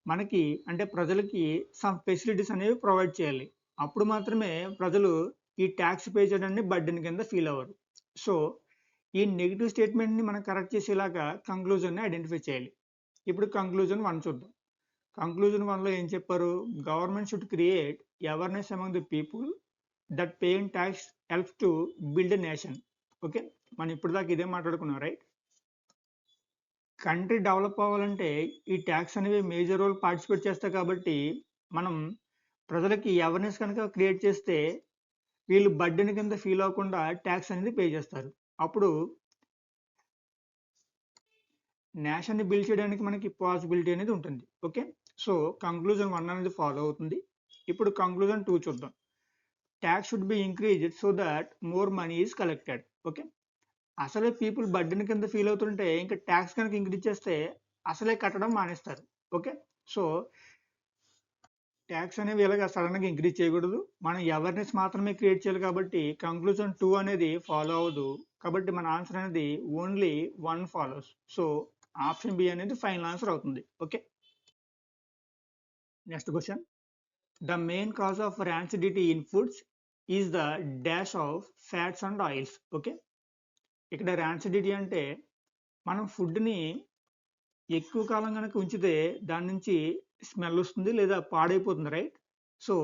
మనకి అంటే ప్రజలకి సమ్ ఫెసిలిటీస్ అనేవి ప్రొవైడ్ చేయాలి. అప్పుడు మాత్రమే ప్రజలు ఈ ట్యాక్స్ పే చేయడాన్ని బర్డెన్ కింద ఫీల్ అవ్వరు. సో ఈ నెగిటివ్ స్టేట్మెంట్ని మనం కరెక్ట్ చేసేలాగా కంక్లూజన్ని ఐడెంటిఫై చేయాలి. ఇప్పుడు కంక్లూజన్ 1 చూద్దాం. కంక్లూజన్ 1లో ఏం చెప్పారు? Government should create awareness among the people that paying tax helps to build a nation. Okay, మనం ఇప్పుడు దాకా ఇదే మాట్లాడుకున్నాం, రైట్? కంట్రీ డెవలప్ అవ్వాలంటే ఈ ట్యాక్స్ అనేవి మేజర్ రోల్ పార్టిసిపేట్ చేస్తాయి కాబట్టి మనం ప్రజలకి అవేర్నెస్ కనుక క్రియేట్ చేస్తే వీళ్ళు బర్డెన్ కింద ఫీల్ అవ్వకుండా ట్యాక్స్ అనేది పే చేస్తారు. అప్పుడు నేషన్ని బిల్డ్ చేయడానికి మనకి పాసిబిలిటీ అనేది ఉంటుంది. ఓకే, సో కంక్లూజన్ 1 అనేది ఫాలో అవుతుంది. ఇప్పుడు కంక్లూజన్ 2 చూద్దాం. Tax should be increased so that more money is collected. Okay, అసలే పీపుల్ బర్డెన్ కింద ఫీల్ అవుతుంటే ఇంకా ట్యాక్స్ కనుక ఇంక్రీజ్ చేస్తే అసలే కట్టడం మానేస్తారు. ఓకే, సో ట్యాక్స్ అనేవి ఇలాగ సడన్గా ఇంక్రీజ్ చేయకూడదు, మనం అవేర్నెస్ మాత్రమే క్రియేట్ చేయాలి. కాబట్టి కంక్లూజన్ 2 అనేది ఫాలో అవ్వదు. కాబట్టి మన ఆన్సర్ అనేది only 1 follows. So option B అనేది ఫైనల్ ఆన్సర్ అవుతుంది. Okay, next question. The main cause of rancidity in foods is the dash of fats and oils. Okay, ఇక్కడ ర్యాన్సిడిటీ అంటే మనం ఫుడ్ని ఎక్కువ కాలం కనుక ఉంచితే దాని నుంచి స్మెల్ వస్తుంది లేదా పాడైపోతుంది, రైట్? సో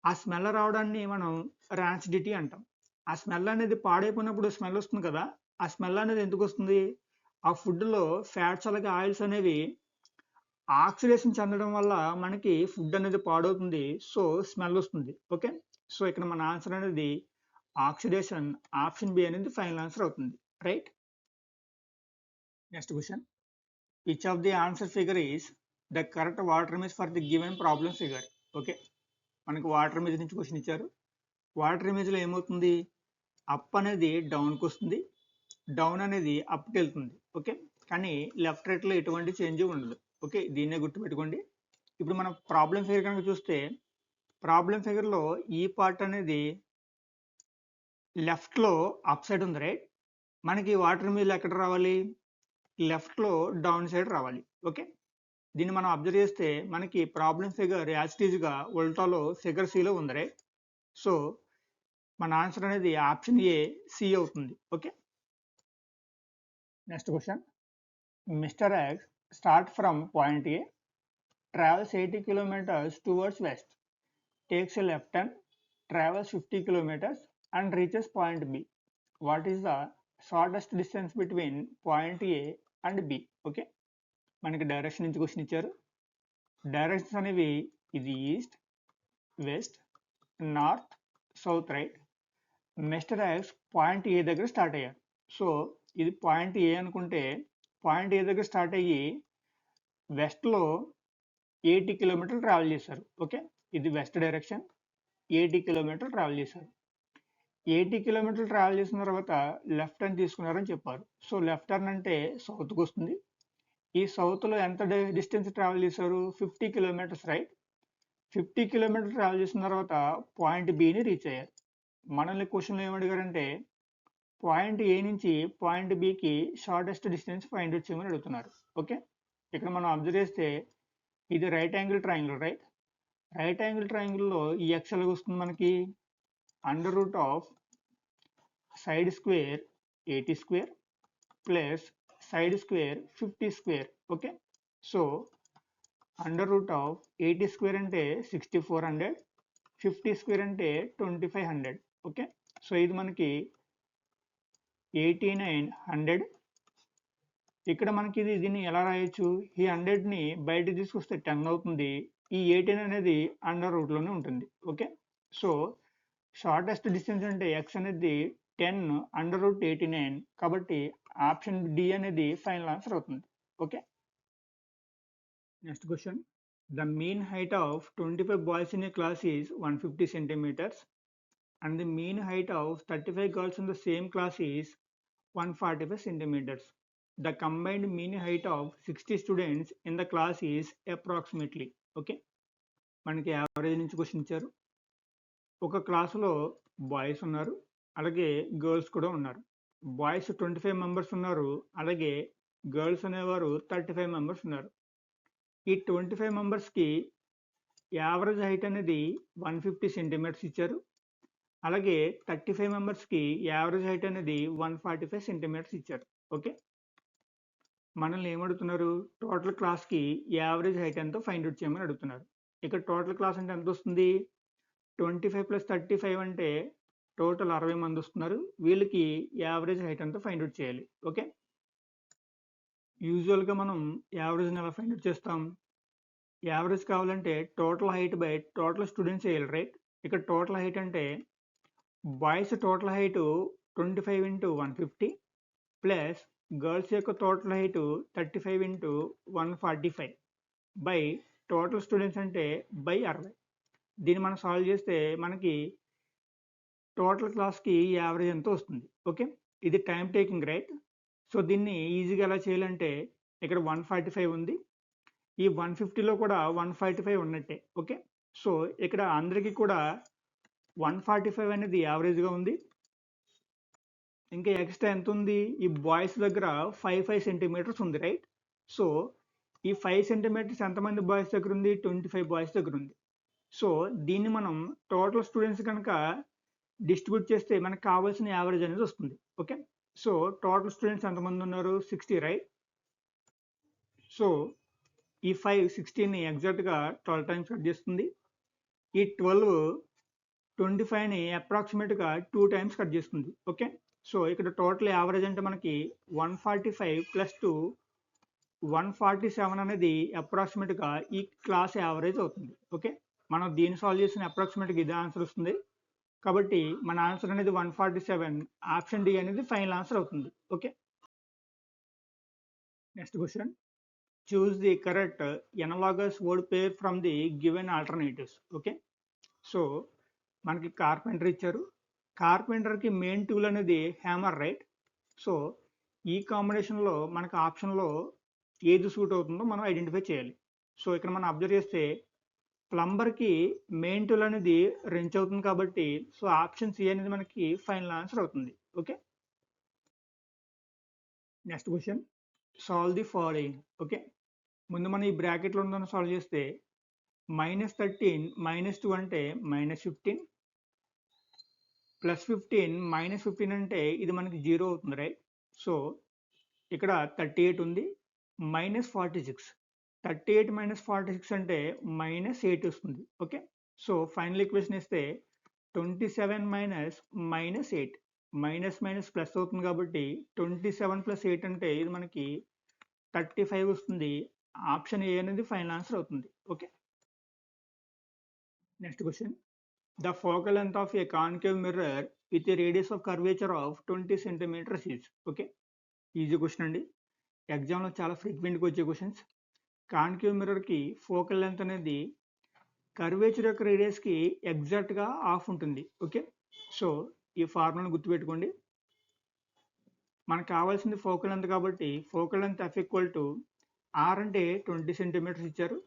ఆ స్మెల్ రావడాన్ని మనం ర్యాన్సిడిటీ అంటాం. ఆ స్మెల్ అనేది పాడైపోయినప్పుడు స్మెల్ వస్తుంది కదా, ఆ స్మెల్ అనేది ఎందుకు వస్తుంది? ఆ ఫుడ్లో ఫ్యాట్స్ అలాగే ఆయిల్స్ అనేవి ఆక్సిడేషన్ చెందడం వల్ల మనకి ఫుడ్ అనేది పాడవుతుంది. సో స్మెల్ వస్తుంది. ఓకే, సో ఇక్కడ మన ఆన్సర్ అనేది ఆక్సిడేషన్, ఆప్షన్ బి అనేది ఫైనల్ ఆన్సర్ అవుతుంది, right? Next question. Which of the answer figure is the correct water image for the given problem figure? Okay, మనకి వాటర్ ఇమేజ్ నుంచి question ఇచ్చారు. Water ఇమేజ్లో ఏమవుతుంది? అప్ అనేది డౌన్కి వస్తుంది, డౌన్ అనేది అప్కి వెళ్తుంది. ఓకే, కానీ లెఫ్ట్ రైట్లో ఎటువంటి చేంజ్ ఉండదు. ఓకే, దీన్నే గుర్తుపెట్టుకోండి. ఇప్పుడు మనం ప్రాబ్లం ఫిగర్ కనుక చూస్తే ప్రాబ్లం ఫిగర్లో ఈ పార్ట్ అనేది లెఫ్ట్లో అప్ సైడ్ ఉంది, రైట్? మనకి వాటర్ ఇమేజ్లో ఎక్కడ రావాలి? లెఫ్ట్లో డౌన్ సైడ్ రావాలి. ఓకే, దీన్ని మనం అబ్జర్వ్ చేస్తే మనకి ప్రాబ్లం ఫిగర్ యాజ్ ఇట్ ఈజ్గా ఉల్టాలో ఫిగర్ సిలో ఉంది, రైట్? సో మన ఆన్సర్ అనేది ఆప్షన్ ఏ సి అవుతుంది. Okay, next question. Mister X start from point A, travels 80 kilometers towards west, takes a left turn, travels 50 kilometers and reaches point B. What is the shortest distance between point A and B? Okay, మనకి direction నుంచి question ఇచ్చారు. Directions అనేవి ఇది east, west, north, south, right? Mister X point A దగ్గర start అయ్యారు. So ఇది point ఏ అనుకుంటే point A దగ్గర స్టార్ట్ అయ్యి వెస్ట్లో 80 కిలోమీటర్లు ట్రావెల్ చేశారు. ఓకే, ఇది వెస్ట్ డైరెక్షన్. 80 కిలోమీటర్లు ట్రావెల్ చేశారు. 80 కిలోమీటర్లు ట్రావెల్ చేసిన తర్వాత లెఫ్ట్ టర్న్ తీసుకున్నారని చెప్పారు. సో లెఫ్ట్ టర్న్ అంటే సౌత్కి వస్తుంది. ఈ సౌత్లో ఎంత డిస్టెన్స్ ట్రావెల్ చేశారు? 50 కిలోమీటర్స్, రైట్? 50 కిలోమీటర్లు ట్రావెల్ చేసిన తర్వాత పాయింట్ బిని రీచ్ అయ్యారు. మనల్ని క్వశ్చన్లో ఏమడిగారంటే పాయింట్ ఏ నుంచి పాయింట్ బికి షార్టెస్ట్ డిస్టెన్స్ ఫైండ్ అవుట్ చేయమని అడుగుతున్నారు. ఓకే, ఇక్కడ మనం అబ్జర్వ్ చేస్తే ఇది right angle triangle, right? Right angle ట్రయాంగిల్లో ఈ ఎక్స్ ఎలాగ వస్తుంది మనకి? Under root of side square 80 square plus side square 50 square. Okay, so under root of 80 square అంటే 6400, 50 స్క్వేర్ అంటే 2500. ఓకే, సో ఇది మనకి 8900. ఇక్కడ మనకి దీన్ని ఎలా రాయొచ్చు? ఈ 100ని బయటకు తీసుకొస్తే 10 అవుతుంది. ఈ 18 అనేది అండర్ రూట్లోనే ఉంటుంది. ఓకే, సో షార్టెస్ట్ డిస్టెన్స్ అంటే ఎక్స్ అనేది 10 అండర్ రూట్ 89, కాబట్టి ఆప్షన్ డి అనేది ఫైనల్ ఆన్సర్ అవుతుంది. Okay, next question. The mean height of 25 boys in a class is 150 centimeters and the mean height of 35 girls in the same class is 145 centimeters. The combined mean height of 60 students in the class is approximately. Okay, మనకి average నుంచి question ఇచ్చారు. ఒక క్లాసులో boys ఉన్నారు, అలాగే girls కూడా ఉన్నారు. Boys 25 members ఉన్నారు, అలాగే గర్ల్స్ అనేవారు 35 మెంబర్స్ ఉన్నారు. ఈ 25 మెంబర్స్కి యావరేజ్ హైట్ అనేది 150 సెంటీమీటర్స్ ఇచ్చారు, అలాగే 35 మెంబర్స్కి యావరేజ్ హైట్ అనేది 145 సెంటీమీటర్స్ ఇచ్చారు. ఓకే, మనల్ని ఏమడుగుతున్నారు? టోటల్ క్లాస్కి యావరేజ్ హైట్ ఎంతో ఫైండ్ అవుట్ చేయమని అడుగుతున్నారు. ఇక్కడ టోటల్ క్లాస్ అంటే ఎంత వస్తుంది? 25 + 35 అంటే టోటల్ 60 మంది వస్తున్నారు. వీళ్ళకి యావరేజ్ హైట్ ఎంతో ఫైండ్ అవుట్ చేయాలి. ఓకే, యూజువల్గా మనం యావరేజ్ని ఎలా ఫైండ్ అవుట్ చేస్తాం? యావరేజ్ కావాలంటే total height by total students వేయాలి, రైట్? ఇక్కడ టోటల్ హైట్ అంటే boys total height 25 × 150 plus girls యొక్క total height 35 × 145 by total students అంటే బై 60. దీన్ని మనం సాల్వ్ చేస్తే మనకి టోటల్ క్లాస్కి యావరేజ్ ఎంతో వస్తుంది. ఓకే, ఇది టైం టేకింగ్, రైట్? సో దీన్ని ఈజీగా ఎలా చేయాలంటే ఇక్కడ 145 ఉంది, ఈ 150లో కూడా 145 ఉన్నట్టే. ఓకే, సో ఇక్కడ అందరికీ కూడా 145 అనేది యావరేజ్గా ఉంది. ఇంకా ఎక్స్ట్రా ఎంత ఉంది? ఈ బాయ్స్ దగ్గర 5 సెంటీమీటర్స్ ఉంది, రైట్? సో ఈ 5 సెంటీమీటర్స్ ఎంతమంది బాయ్స్ దగ్గర ఉంది? 25 బాయ్స్ దగ్గర ఉంది. సో దీన్ని మనం టోటల్ స్టూడెంట్స్ కనుక డిస్ట్రిబ్యూట్ చేస్తే మనకు కావాల్సిన యావరేజ్ అనేది వస్తుంది. ఓకే, సో టోటల్ స్టూడెంట్స్ ఎంతమంది ఉన్నారు? 60, రైట్? సో ఈ 5 16ని ఎగ్జాక్ట్గా 12 టైమ్స్ కట్ చేస్తుంది. ఈ 12 25ని అప్రాక్సిమేట్గా 2 టైమ్స్ కట్ చేస్తుంది. ఓకే, సో ఇక్కడ టోటల్ యావరేజ్ అంటే మనకి 145 + 2 147 అనేది అప్రాక్సిమేట్గా ఈ క్లాస్ యావరేజ్ అవుతుంది. ఓకే, మనం దీన్ని సాల్వ్ చేసిన అప్రాక్సిమేట్గా ఇదే ఆన్సర్ వస్తుంది. కాబట్టి మన ఆన్సర్ అనేది 147, ఆప్షన్ డి అనేది ఫైనల్ ఆన్సర్ అవుతుంది. Okay, next question. Choose the correct analogous word pair from the given alternatives. Okay, so మనకి కార్పెంటర్ ఇచ్చారు. కార్పెంటర్కి మెయిన్ టూల్ అనేది హ్యామర్, రైట్? సో ఈ కాంబినేషన్లో మనకు ఆప్షన్లో ఏది సూట్ అవుతుందో మనం ఐడెంటిఫై చేయాలి. సో ఇక్కడ మనం అబ్జర్వ్ చేస్తే ప్లంబర్కి మెయిన్ టూల్ అనేది రెంచ్ అవుతుంది, కాబట్టి సో ఆప్షన్ సి అనేది మనకి ఫైనల్ ఆన్సర్ అవుతుంది. Okay, next question. Solve the following. Okay, ముందు మనం ఈ బ్రాకెట్లో ఉందని సాల్వ్ చేస్తే -13 -2 అంటే -15 +15 -15 అంటే ఇది మనకి 0 అవుతుంది, రైట్? సో ఇక్కడ 38 ఉంది, -46 38 - 46 అంటే -8 వస్తుంది. ఓకే, సో ఫైనల్ ఈక్వేషన్ ఇస్తే 27 -8 మైనస్ ప్లస్ అవుతుంది, కాబట్టి 27 + 8 అంటే ఇది మనకి 35 వస్తుంది. ఆప్షన్ ఏ అనేది ఫైనల్ ఆన్సర్ అవుతుంది. Okay, next question. The focal length of a concave mirror with a radius of curvature of 20 centimeters is. Okay, easy question అండి. ఎగ్జామ్లో చాలా ఫ్రీక్వెంట్గా వచ్చే క్వశ్చన్స్. కాన్కేవ్ మిర్రర్కి ఫోకల్ లెంత్ అనేది కర్వేచర్ యొక్క రేడియస్కి ఎగ్జాక్ట్గా హాఫ్ ఉంటుంది. ఓకే, సో ఈ ఫార్ములాను గుర్తుపెట్టుకోండి. మనకు కావాల్సింది ఫోకల్ లెంత్, కాబట్టి ఫోకల్ లెంత్ F = R అంటే 20 సెంటీమీటర్స్ ఇచ్చారు.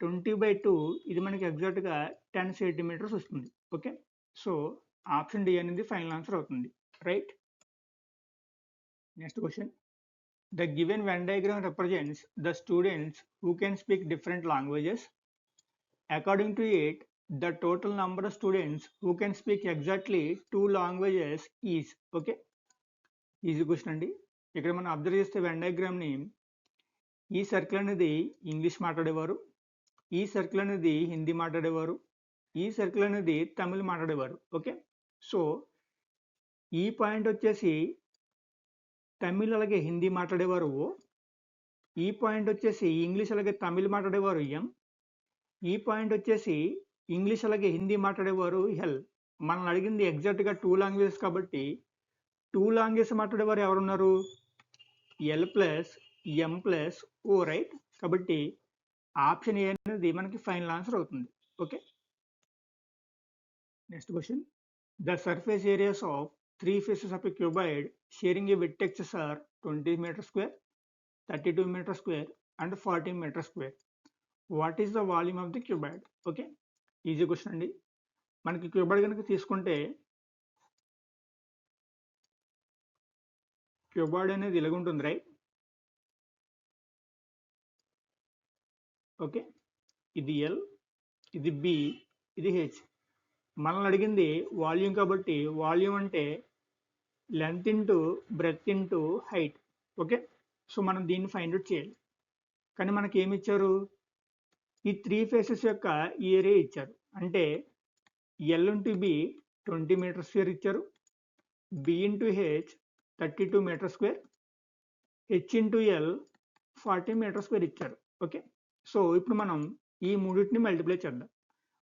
20/2 ఇది మనకి ఎగ్జాక్ట్గా 10 సెంటీమీటర్స్ వస్తుంది. ఓకే, సో ఆప్షన్ డి అనేది ఫైనల్ ఆన్సర్ అవుతుంది. Right. Next question. The given Venn diagram represents the students who can speak different languages. According to it, the total number of students who can speak exactly 2 languages is. Okay, easy question అండి. ఇక్కడ మనం observe చేస్తే when డయాగ్రామ్ని, ఈ circle అనేది English మాట్లాడేవారు, ఈ circle అనేది హిందీ మాట్లాడేవారు, ఈ సర్కిల్ అనేది తమిళ్ మాట్లాడేవారు. ఓకే, సో ఈ పాయింట్ వచ్చేసి తమిళ్ అలాగే హిందీ మాట్లాడేవారు ఓ, ఈ పాయింట్ వచ్చేసి ఇంగ్లీష్ అలాగే తమిళ్ మాట్లాడేవారు ఎం, ఈ పాయింట్ వచ్చేసి ఇంగ్లీష్ అలాగే హిందీ మాట్లాడేవారు ఎల్. మనల్ని అడిగింది ఎగ్జాక్ట్గా 2 లాంగ్వేజెస్ కాబట్టి 2 లాంగ్వేజెస్ మాట్లాడేవారు ఎవరున్నారు? ఎల్ ప్లస్ ఎం ప్లస్ ఓ, రైట్. కాబట్టి ఆప్షన్ ఏ అనేది మనకి ఫైనల్ ఆన్సర్ అవుతుంది. Okay. Next question. The surface areas of 3 faces of a cuboid sharing a vertex are 20 meter square, 32 meter square and 40 meter square. What is the volume of the cuboid? Okay, easy question అండి. మనకి cuboid కనుక తీసుకుంటే cuboid అనేది ఇలాగ ఉంటుంది, right. Okay, ఇది L, ఇది B, ఇది హెచ్. మనల్ని అడిగింది వాల్యూమ్ కాబట్టి వాల్యూమ్ అంటే length into breath into height. Okay, so మనం దీన్ని ఫైండ్ అవుట్ చేయాలి. కానీ మనకి ఏమి ఇచ్చారు? ఈ 3 ఫేసెస్ యొక్క ఏరియా ఇచ్చారు. అంటే L into B 20 metre square ఇచ్చారు, B into H 32 metre square, H into L 40 metre square ఇచ్చారు. ఓకే, సో ఇప్పుడు మనం ఈ మూడింటిని మల్టిప్లై చేద్దాం.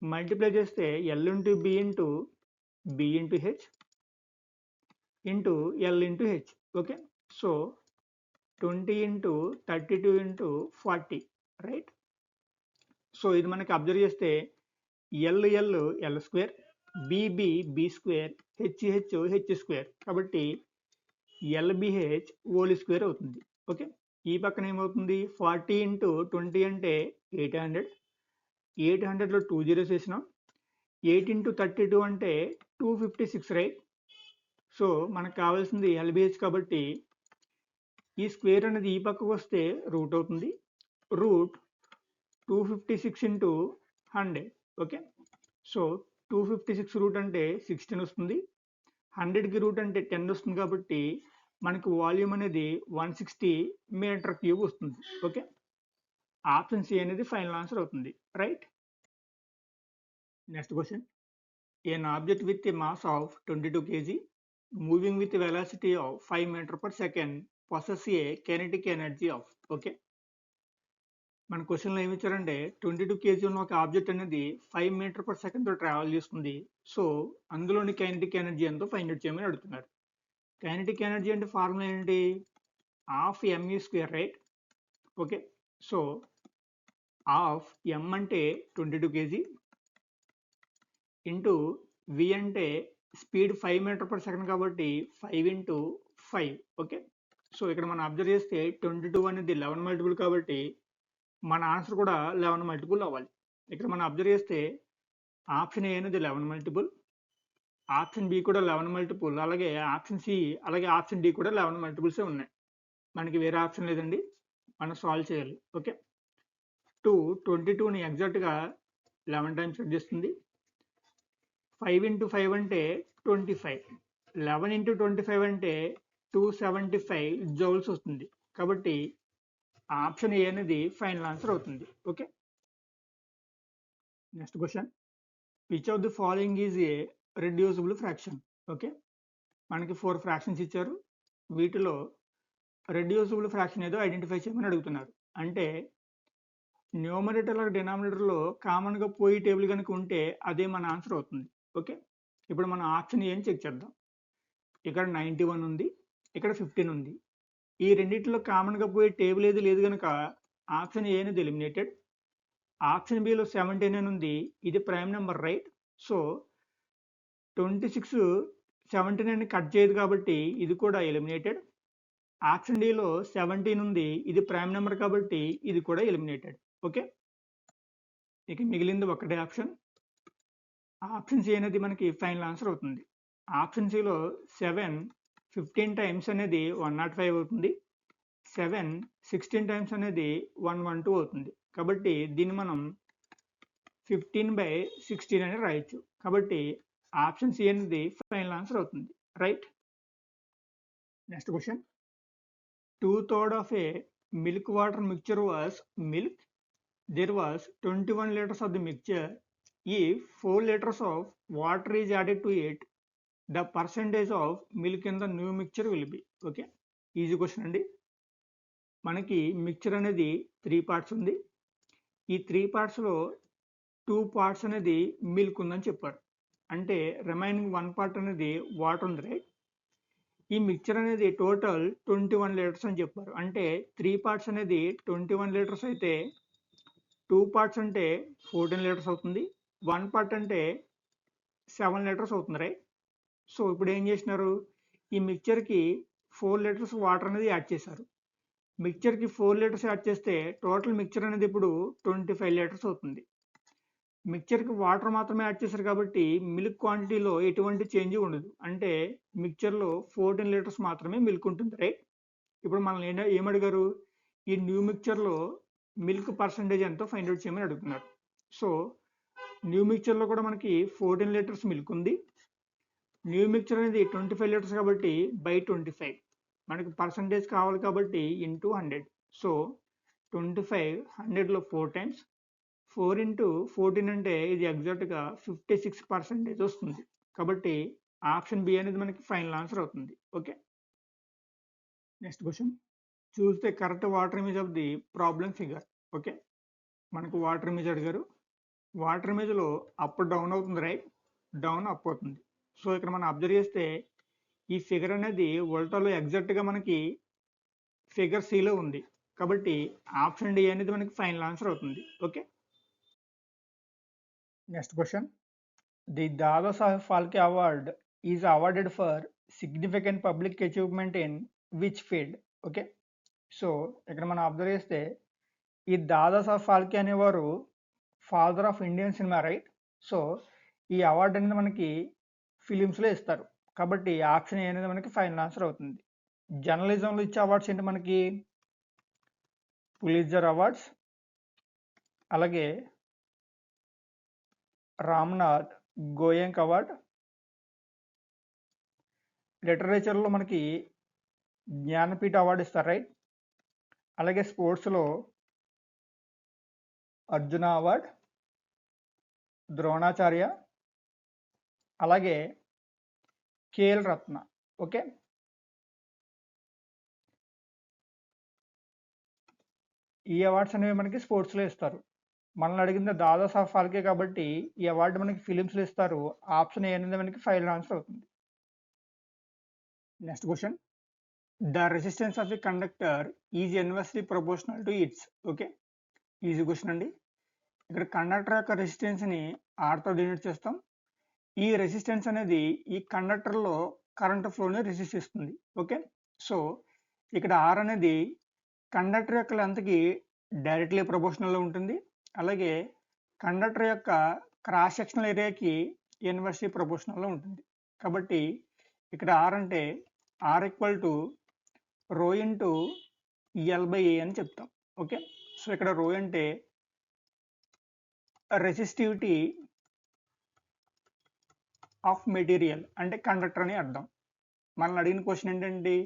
మల్టిప్లై చేస్తే L into B into H into L into H. Okay, so 20 into 32 into 40, right. So ఇది మనకి అబ్జర్వ్ చేస్తే L square, B square, H square. కాబట్టి ఎల్బిహెచ్ హోల్ స్క్వేర్ అవుతుంది. ఓకే, ఈ పక్కన ఏమవుతుంది? 40 ఇంటూ 20 అంటే 800, 800లో 2 జీరోస్ వేసినాం. 8 ఇంటూ 32 అంటే 256, రైట్. సో మనకు కావాల్సింది ఎల్బిహెచ్ కాబట్టి ఈ స్క్వేర్ అనేది ఈ పక్కకు వస్తే రూట్ అవుతుంది. Root 256 into 100. Okay, so 256 root అంటే 16 వస్తుంది, 100కి రూట్ అంటే 10 వస్తుంది. కాబట్టి మనకి వాల్యూమ్ అనేది 160 మీటర్ క్యూబ్ వస్తుంది. ఓకే, ఆప్షన్ సి అనేది ఫైనల్ ఆన్సర్ అవుతుంది, right. Next question. An object with a mass of 22 kg moving with velocity of 5 meter per second possesses a kinetic energy of. Okay, మన క్వశ్చన్లో ఏమి ఇచ్చారంటే 22 kg ఉన్న ఒక object అనేది 5 meter per second తో ట్రావెల్ చేస్తుంది. సో అందులోని కైనెటిక్ ఎనర్జీ ఎంతో ఫైండ్ అవుట్ చేయమని అడుగుతున్నారు. కైనెటిక్ ఎనర్జీ అంటే ఫార్ములా ఏంటి? Half M E square, right. Okay, so half M అంటే 22 kg ఇంటూ వి అంటే స్పీడ్ 5 meter per second కాబట్టి 5 ఇంటూ 5. ఓకే, సో ఇక్కడ మనం అబ్జర్వ్ చేస్తే 22 అనేది 11 మల్టిపుల్ కాబట్టి మన ఆన్సర్ కూడా 11 మల్టిపుల్ అవ్వాలి. ఇక్కడ మనం అబ్జర్వ్ చేస్తే ఆప్షన్ ఏ అనేది 11 మల్టిపుల్, ఆప్షన్ బి కూడా 11 మల్టిపుల్, అలాగే ఆప్షన్ సి అలాగే ఆప్షన్ డి కూడా 11 మల్టిపుల్సే ఉన్నాయి. మనకి వేరే ఆప్షన్ లేదండి, మనం సాల్వ్ చేయాలి. ఓకే, 22ని ఎగ్జాక్ట్గా 11 టైమ్స్ సెట్ చేస్తుంది. 5 ఇంటూ 5 అంటే 25, 11 ఇంటూ 25 అంటే 275 జౌల్స్ వస్తుంది. కాబట్టి ఆప్షన్ ఏ అనేది ఫైనల్ ఆన్సర్ అవుతుంది. Okay. Next question. Which of the following is a reducible fraction? Okay, మనకి 4 ఫ్రాక్షన్స్ ఇచ్చారు. వీటిలో రెడ్యూసిబుల్ ఫ్రాక్షన్ ఏదో ఐడెంటిఫై చేయమని అడుగుతున్నారు. అంటే న్యూమరేటర్ డినామినేటర్లో కామన్గా పోయి టేబుల్ కనుక ఉంటే అదే మన ఆన్సర్ అవుతుంది. ఓకే, ఇప్పుడు మనం ఆప్షన్ ఏం చెక్ చేద్దాం. ఇక్కడ 91 ఉంది, ఇక్కడ 15 ఉంది. ఈ రెండింటిలో కామన్గా పోయే టేబుల్ ఏది లేదు కనుక ఆప్షన్ ఏ అనేది ఎలిమినేటెడ్. ఆప్షన్ బిలో 17 అని ఉంది, ఇది prime number, right. So 26 79 cut చేయదు కాబట్టి ఇది కూడా ఎలిమినేటెడ్. ఆప్షన్ డిలో 17 ఉంది, ఇది ప్రైమ్ నెంబర్ కాబట్టి ఇది కూడా ఎలిమినేటెడ్. ఓకే, ఇక మిగిలింది ఒకటే ఆప్షన్. ఆప్షన్ సి అనేది మనకి ఫైనల్ ఆన్సర్ అవుతుంది. ఆప్షన్ సిలో 7 15 టైమ్స్ అనేది 105 అవుతుంది. 7 16 టైమ్స్ అనేది 112 అవుతుంది. కాబట్టి దీన్ని మనం 15/16 అని రాయొచ్చు. కాబట్టి ఆప్షన్ సి అనేది ఫైనల్ ఆన్సర్ అవుతుంది. Right. Next question. 2/3 of a milk water mixture was milk. There was 21 liters of the mixture. If 4 liters of water is added to it, the percentage of milk in the new mixture will be. Okay, easy question అండి. మనకి mixture అనేది 3 parts ఉంది. ఈ 3 పార్ట్స్లో 2 parts అనేది milk ఉందని చెప్పారు. అంటే remaining 1 part అనేది వాటర్ ఉంది. రైట్. ఈ మిక్చర్ అనేది టోటల్ 21 లీటర్స్ అని చెప్పారు. అంటే 3 పార్ట్స్ అనేది 21 లీటర్స్ అయితే 2 పార్ట్స్ అంటే 14 లీటర్స్ అవుతుంది. 1 పార్ట్ అంటే 7 లీటర్స్ అవుతుంది. రైట్. సో ఇప్పుడు ఏం చేసినారు, ఈ మిక్చర్కి 4 లీటర్స్ వాటర్ అనేది యాడ్ చేశారు. మిక్చర్కి 4 లీటర్స్ యాడ్ చేస్తే టోటల్ మిక్చర్ అనేది ఇప్పుడు 25 లీటర్స్ అవుతుంది. మిక్చర్కి వాటర్ మాత్రమే యాడ్ చేశారు కాబట్టి మిల్క్ క్వాంటిటీలో ఎటువంటి చేంజ్ ఉండదు. అంటే మిక్చర్లో 14 లీటర్స్ మాత్రమే మిల్క్ ఉంటుంది. రైట్. ఇప్పుడు మనల్ని ఏమడిగారు, ఈ న్యూ మిక్చర్లో మిల్క్ పర్సంటేజ్ ఎంతో ఫైండ్ అవుట్ చేయమని అడుగుతున్నారు. సో న్యూ మిక్చర్లో కూడా మనకి 14 లీటర్స్ మిల్క్ ఉంది. న్యూ మిక్చర్ అనేది 25 లీటర్స్ కాబట్టి బై 25 మనకి పర్సంటేజ్ కావాలి కాబట్టి ఇంటూ 100. సో 25 100లో 4 టైమ్స్ 4 ఇంటూ 14 అంటే ఇది ఎగ్జాక్ట్గా 56% వస్తుంది. కాబట్టి ఆప్షన్ బి అనేది మనకి ఫైనల్ ఆన్సర్ అవుతుంది. Okay. Next question. Choose the correct water image of the problem figure. Okay, మనకు వాటర్ ఇమేజ్ అడిగారు. వాటర్ ఇమేజ్లో అప్ డౌన్ అవుతుంది. రైట్. డౌన్ అప్ అవుతుంది. సో ఇక్కడ మనం అబ్జర్వ్ చేస్తే ఈ ఫిగర్ అనేది ఉల్టాలో ఎగ్జాక్ట్గా మనకి ఫిగర్ సిలో ఉంది. కాబట్టి ఆప్షన్ డి అనేది మనకి ఫైనల్ ఆన్సర్ అవుతుంది. Okay. Next question. The Dadasaheb Phalke Award is awarded for significant public achievement in which field? Okay, so ఇక్కడ మనం అబ్జర్వ్ చేస్తే ఈ దాదాసాహెబ్ ఫాల్కే అనేవారు father of Indian cinema. Right. So ఈ అవార్డు అనేది మనకి ఫిలిమ్స్లో ఇస్తారు. కాబట్టి ఆప్షన్ ఏ అనేది మనకి ఫైనల్ ఆన్సర్ అవుతుంది. జర్నలిజంలో ఇచ్చే అవార్డ్స్ ఏంటి మనకి, పులిట్జర్ అవార్డ్స్, అలాగే రామ్నాథ్ గోయంక్ అవార్డ్. లిటరేచర్లో మనకి జ్ఞానపీఠ అవార్డు ఇస్తారు. రైట్. అలాగే స్పోర్ట్స్లో అర్జున అవార్డ్, ద్రోణాచార్య, అలాగే కేఎల్ రత్న. ఓకే, ఈ అవార్డ్స్ అనేవి మనకి స్పోర్ట్స్లో ఇస్తారు. మనల్ని అడిగింది దాదాసాహెబ్ ఫాల్కే కాబట్టి ఈ అవార్డు మనకి ఫిలిమ్స్లో ఇస్తారు. ఆప్షన్ ఏ అనేది మనకి ఫైనల్ ఆన్సర్ అవుతుంది. Next question. The resistance of a conductor is inversely proportional to it's. Okay, easy question అండి. ఇక్కడ కండక్టర్ యొక్క రెసిస్టెన్స్ని ఆర్తో డినోట్ చేస్తాం. ఈ రెసిస్టెన్స్ అనేది ఈ కండక్టర్లో కరెంట్ ఫ్లోని రెసిస్ట్ చేస్తుంది. ఓకే, సో ఇక్కడ ఆర్ అనేది కండక్టర్ యొక్క లెంత్కి డైరెక్ట్లీ ప్రపోర్షనల్లో ఉంటుంది. అలాగే కండక్టర్ యొక్క క్రాస్ సెక్షనల్ ఏరియాకి ఇన్వర్స్లీ ప్రపోర్షనల్లో ఉంటుంది. కాబట్టి ఇక్కడ ఆర్ అంటే are equal to rho into ఎల్/ఏ అని చెప్తాం. ఓకే, సో ఇక్కడ రో అంటే రెసిస్టివిటీ ఆఫ్ మెటీరియల్ అంటే కండక్టర్ అని అర్థం. మనల్ని అడిగిన క్వశ్చన్ ఏంటంటే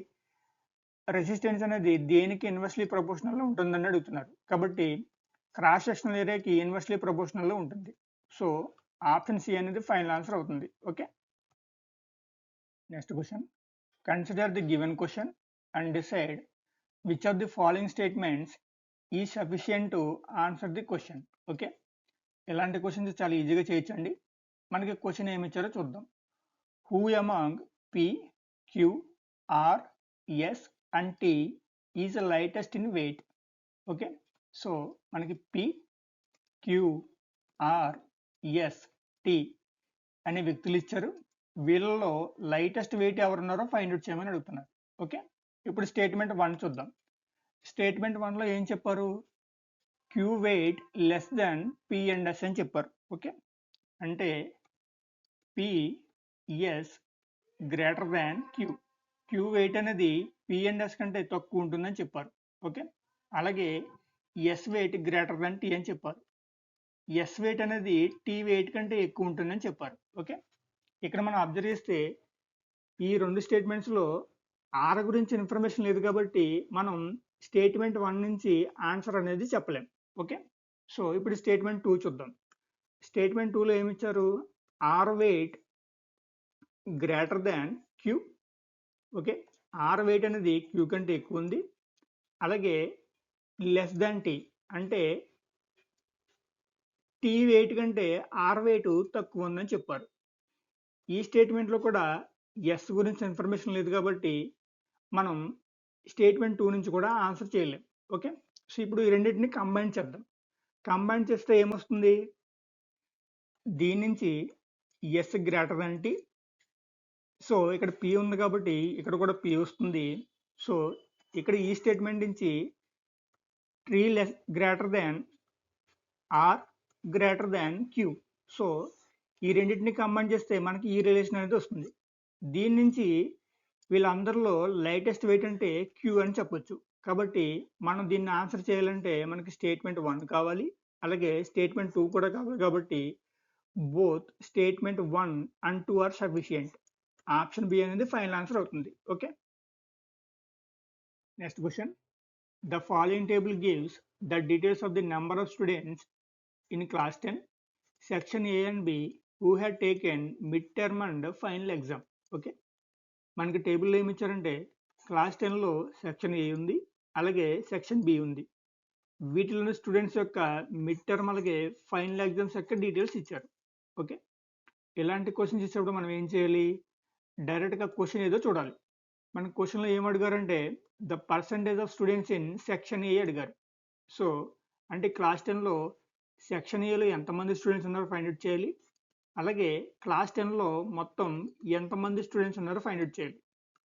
రెసిస్టెన్స్ అనేది దేనికి ఇన్వర్స్లీ ప్రపోర్షనల్లో ఉంటుందని అడుగుతున్నారు. కాబట్టి క్రాస్ సెక్షనల్ ఏరియాకి ఇన్వర్స్లీ ప్రపోర్షనల్లో ఉంటుంది. సో ఆప్షన్ సి అనేది ఫైనల్ ఆన్సర్ అవుతుంది. Okay. Next question. Consider the given question and decide which of the following statements ఈ sufficient to answer the question. Okay, ఇలాంటి క్వశ్చన్స్ చాలా ఈజీగా చేయొచ్చండి. మనకి క్వశ్చన్ ఏమి ఇచ్చారో చూద్దాం. Who among P, Q, R, S and T is lightest in weight. Okay, so మనకి P, Q, R, S, T అనే వ్యక్తులు ఇచ్చారు. వీళ్ళలో లైటెస్ట్ వెయిట్ ఎవరున్నారో ఫైండ్ అవుట్ చేయమని అడుగుతున్నారు. ఓకే, ఇప్పుడు స్టేట్మెంట్ 1 చూద్దాం. స్టేట్మెంట్ 1లో ఏం చెప్పారు, Q weight less than P and S అని చెప్పారు. ఓకే, అంటే PS greater than Q. Q weight అనేది పి అండ్ ఎస్ కంటే తక్కువ ఉంటుందని చెప్పారు. ఓకే, అలాగే S weight greater than T అని చెప్పారు. ఎస్ వెయిట్ అనేది టీ వెయిట్ కంటే ఎక్కువ ఉంటుందని చెప్పారు. ఓకే, ఇక్కడ మనం అబ్జర్వ్ చేస్తే ఈ రెండు స్టేట్మెంట్స్లో ఆర్ గురించి ఇన్ఫర్మేషన్ లేదు కాబట్టి మనం స్టేట్మెంట్ 1 నుంచి ఆన్సర్ అనేది చెప్పలేం. ఓకే, సో ఇప్పుడు స్టేట్మెంట్ 2 చూద్దాం. స్టేట్మెంట్ 2లో ఏమి ఇచ్చారు? R weight greater than Q. Okay, R weight అనేది క్యూ కంటే ఎక్కువ ఉంది. అలాగే లెస్ దాన్ టీ అంటే టీ వెయిట్ కంటే ఆర్ వెయిట్ తక్కువ ఉందని చెప్పారు. ఈ స్టేట్మెంట్లో కూడా ఎస్ గురించి ఇన్ఫర్మేషన్ లేదు కాబట్టి మనం స్టేట్మెంట్ 2 నుంచి కూడా ఆన్సర్ చేయలేం. ఓకే, సో ఇప్పుడు ఈ రెండింటిని కంబైన్ చేద్దాం. కంబైన్ చేస్తే ఏమొస్తుంది? దీని నుంచి S greater than T. So ఇక్కడ పి ఉంది కాబట్టి ఇక్కడ కూడా పి వస్తుంది. సో ఇక్కడ ఈ స్టేట్మెంట్ నుంచి T less greater than R greater than Q. So ఈ రెండింటిని కంబైన్ చేస్తే మనకి ఈ రిలేషన్ అనేది వస్తుంది. దీని నుంచి వీళ్ళందరిలో లైటెస్ట్ వెయిట్ అంటే క్యూ అని చెప్పొచ్చు. కాబట్టి మనం దీన్ని ఆన్సర్ చేయాలంటే మనకి స్టేట్మెంట్ 1 కావాలి, అలాగే స్టేట్మెంట్ 2 కూడా కావాలి. కాబట్టి both statement 1 and 2 are sufficient. Option B అనేది ఫైనల్ ఆన్సర్ అవుతుంది. Okay, next question. The following table gives the details of the number of students in class 10 section A and B who had taken mid-term and final exam. Okay, మనకి టేబుల్లో ఏమి ఇచ్చారంటే class 10లో section ఏ ఉంది, అలాగే section B ఉంది. వీటిలోని students యొక్క mid term అలాగే final exams యొక్క డీటెయిల్స్ ఇచ్చారు. ఓకే, ఇలాంటి క్వశ్చన్స్ ఇచ్చినప్పుడు మనం ఏం చేయాలి? డైరెక్ట్గా క్వశ్చన్ ఏదో చూడాలి. మన క్వశ్చన్లో ఏం అడిగారంటే the percentage of students in section A అడిగారు. సో అంటే క్లాస్ 10లో సెక్షన్ ఏలో ఎంతమంది స్టూడెంట్స్ ఉన్నారో ఫైండ్ అవుట్ చేయాలి, అలాగే క్లాస్ 10లో మొత్తం ఎంతమంది స్టూడెంట్స్ ఉన్నారో ఫైండ్ అవుట్ చేయాలి.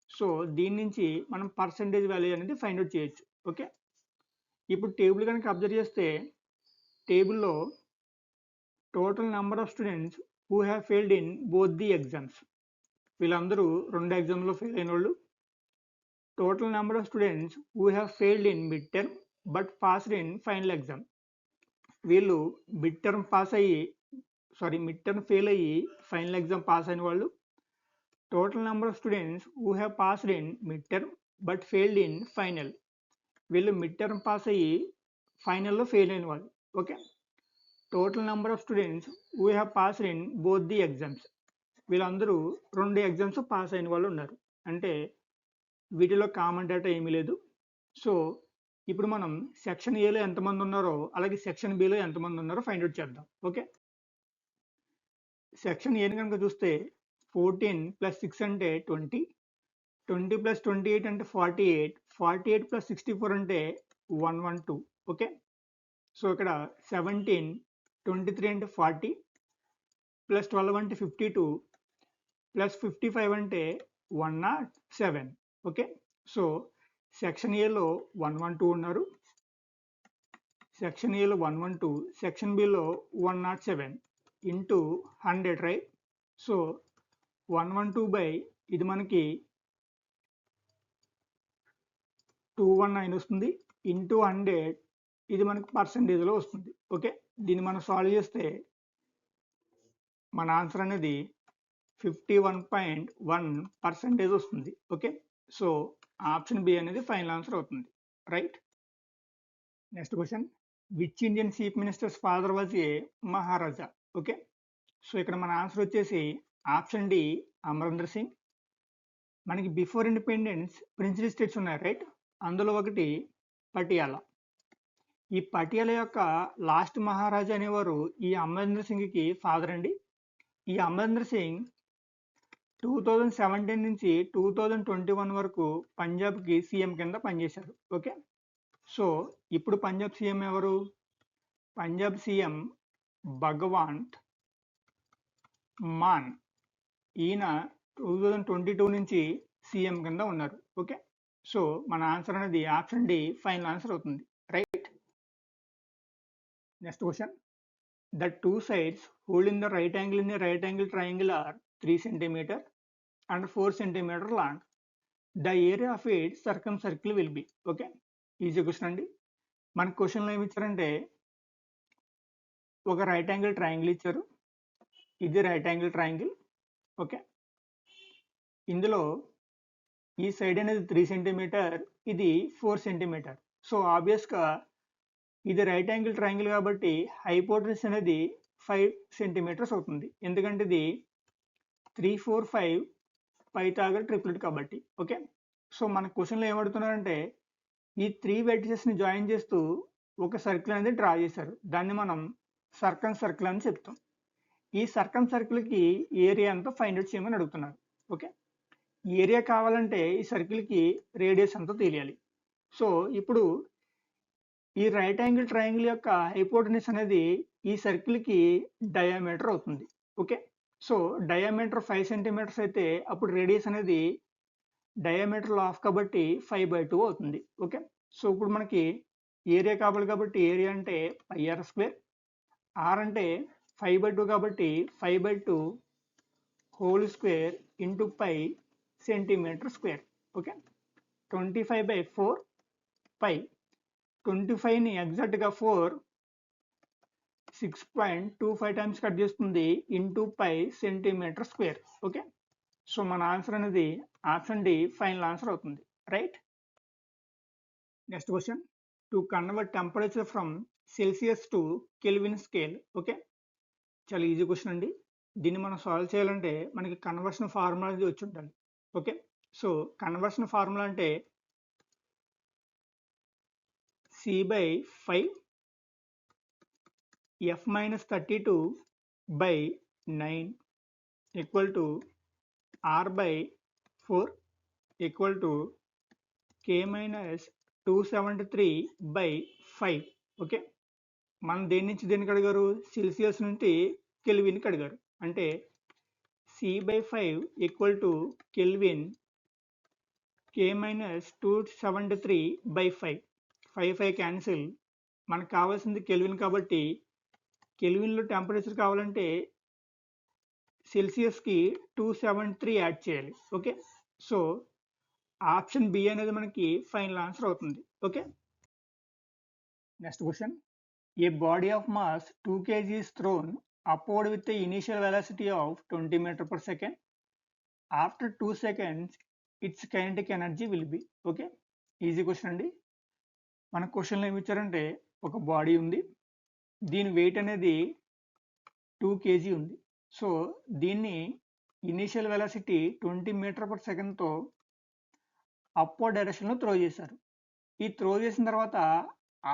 సో దీని నుంచి మనం పర్సంటేజ్ వాల్యూ అనేది ఫైండ్ అవుట్ చేయొచ్చు. ఓకే, ఇప్పుడు టేబుల్ కనుక అబ్జర్వ్ చేస్తే టేబుల్లో total number of students who have failed in both the exams, వీళ్ళందరూ రెండు ఎగ్జామ్లో ఫెయిల్ అయిన వాళ్ళు. Total number of students who have failed in mid term but passed in final exam, వీళ్ళు మిడ్ టర్మ్ ఫెయిల్ అయ్యి final exam pass అయిన వాళ్ళు. Total number of students who have passed in mid term but failed in final, వీళ్ళు mid term pass అయ్యి ఫైనల్లో fail అయిన వాళ్ళు. Okay, total number of students who have passed in both the exams, వీళ్ళందరూ రెండు exams pass అయిన వాళ్ళు ఉన్నారు. అంటే వీటిలో కామన్ డేటా ఏమీ లేదు. సో ఇప్పుడు మనం సెక్షన్ ఏలో ఎంతమంది ఉన్నారో అలాగే సెక్షన్ బిలో ఎంతమంది ఉన్నారో ఫైండ్ అవుట్ చేద్దాం. ఓకే, సెక్షన్ ఏని కనుక చూస్తే 14 + 6 అంటే 20, 20 + 28 అంటే 48, 48 + 64 అంటే 112. ఓకే, సో ఇక్కడ 17, 23 అంటే 40 + 12 అంటే 52 + 55 అంటే 107. ఓకే, సో సెక్షన్ ఏలో 112 ఉన్నారు, సెక్షన్ ఏలో 112, section below 107 into 100, right? So 112 ఇది మనకి 219 వస్తుంది, ఇంటూ 100 ఇది మనకి పర్సంటేజ్లో వస్తుంది. ఓకే, దీన్ని మనం సాల్వ్ చేస్తే మన ఆన్సర్ అనేది 51.1% వస్తుంది. ఓకే, సో ఆప్షన్ బి అనేది ఫైనల్ ఆన్సర్ అవుతుంది. Right, next question. Which Indian chief ministers father was a Maharaja? Okay, so ఇక్కడ మన ఆన్సర్ వచ్చేసి ఆప్షన్ డి అమరేంద్ర సింగ్. మనకి బిఫోర్ ఇండిపెండెన్స్ ప్రిన్స్లీ స్టేట్స్ ఉన్నాయి, రైట్? అందులో ఒకటి పటియాలా. ఈ పటియాలా యొక్క లాస్ట్ మహారాజా అనేవారు ఈ అమరేంద్ర సింగ్కి ఫాదర్ అండి. ఈ అమరేంద్ర సింగ్ 2017 నుంచి 2021 వరకు పంజాబ్కి సీఎం కింద పనిచేశారు. ఓకే, సో ఇప్పుడు పంజాబ్ సీఎం ఎవరు? పంజాబ్ సీఎం భగవంత్ మాన్. ఈయన 2022 నుంచి సీఎం కింద ఉన్నారు. ఓకే, సో మన ఆన్సర్ అనేది ఆప్షన్ డి ఫైనల్ ఆన్సర్ అవుతుంది. Right, next question. The two sides holding the right angle in a right angle triangle are 3 cm and 4 cm long. The area of its circumcircle will be. Okay, easy question అండి. మన క్వశ్చన్లో ఏమి ఇచ్చారంటే ఒక right angle triangle ఇచ్చారు. ఇది right angle triangle. Okay, ఇందులో ఈ సైడ్ అనేది 3 సెంటీమీటర్, ఇది 4 సెంటీమీటర్. సో ఆబ్వియస్గా ఇది రైట్ యాంగిల్ ట్రయాంగిల్ కాబట్టి హైపోటెన్యూస్ అనేది 5 సెంటీమీటర్స్ అవుతుంది. ఎందుకంటే ఇది 3, 4, 5 పైథాగరస్ ట్రిప్లెట్ కాబట్టి. ఓకే, సో మన క్వశ్చన్లో ఏమడుతున్నారంటే ఈ 3 వెర్టిసెస్ని జాయిన్ చేస్తూ ఒక సర్కిల్ అనేది డ్రా చేశారు. దాన్ని మనం సర్కమ్ సర్కిల్ అని చెప్తాం. ఈ సర్కమ్ సర్కిల్కి ఏరియా అంతా ఫైండ్ అవుట్ చేయమని అడుగుతున్నారు. ఓకే, ఏరియా కావాలంటే ఈ సర్కిల్కి రేడియస్ అంతా తెలియాలి. సో ఇప్పుడు ఈ రైట్ యాంగిల్ ట్రయాంగిల్ యొక్క హైపోటెన్యూస్ అనేది ఈ సర్కిల్కి డయామీటర్ అవుతుంది. ఓకే, సో డయామీటర్ 5 సెంటీమీటర్స్ అయితే అప్పుడు రేడియస్ అనేది డయామీటర్ హాఫ్ కాబట్టి 5/2 అవుతుంది. ఓకే, సో ఇప్పుడు మనకి ఏరియా కావాలి కాబట్టి ఏరియా అంటే πr², ఆర్ అంటే 5/2 కాబట్టి 5/2 whole square into pi centimetre square. Okay, 25/4 pi. 25ని ఎగ్జాక్ట్గా 6.25 టైమ్స్ కట్ చేస్తుంది into pi centimetre square. Okay, so మన ఆన్సర్ అనేది ఆప్షన్ డి ఫైనల్ ఆన్సర్ అవుతుంది. Right. Next question, to convert temperature from Celsius to Kelvin scale. Okay, చాలా easy question అండి. దీన్ని మనం సాల్వ్ చేయాలంటే మనకి కన్వర్షన్ ఫార్ములా అనేది వచ్చి ఉండాలి. ఓకే, సో కన్వర్షన్ ఫార్ములా అంటే C/5 F-32/9 equal to R/4 equal to K-273/5. Okay, మనం దేని నుంచి దేనికి అడిగారు? సెల్సియస్ నుండి కెల్విన్కి అడిగారు. అంటే C/5 equal to kelvin K-273/5. 5 cancel. మనకు కావాల్సింది కెల్విన్ కాబట్టి కెల్విన్లో టెంపరేచర్ కావాలంటే సెల్సియస్కి 273 యాడ్ చేయాలి. ఓకే, సో ఆప్షన్ బి అనేది మనకి ఫైనల్ ఆన్సర్ అవుతుంది. Okay, next question, A body of mass 2 kg is thrown upward with the initial velocity of 20 meter per second. After 2 seconds its kinetic energy will be. Okay, easy question అండి. మన క్వశ్చన్లో ఏమి ఇచ్చారంటే ఒక body ఉంది, దీని wait అనేది 2 kg ఉంది. సో దీన్ని ఇనీషియల్ వెలాసిటీ 20 మీటర్ పర్ సెకండ్తో అప్వర్డ్ డైరెక్షన్లో త్రో చేశారు. ఈ త్రో చేసిన తర్వాత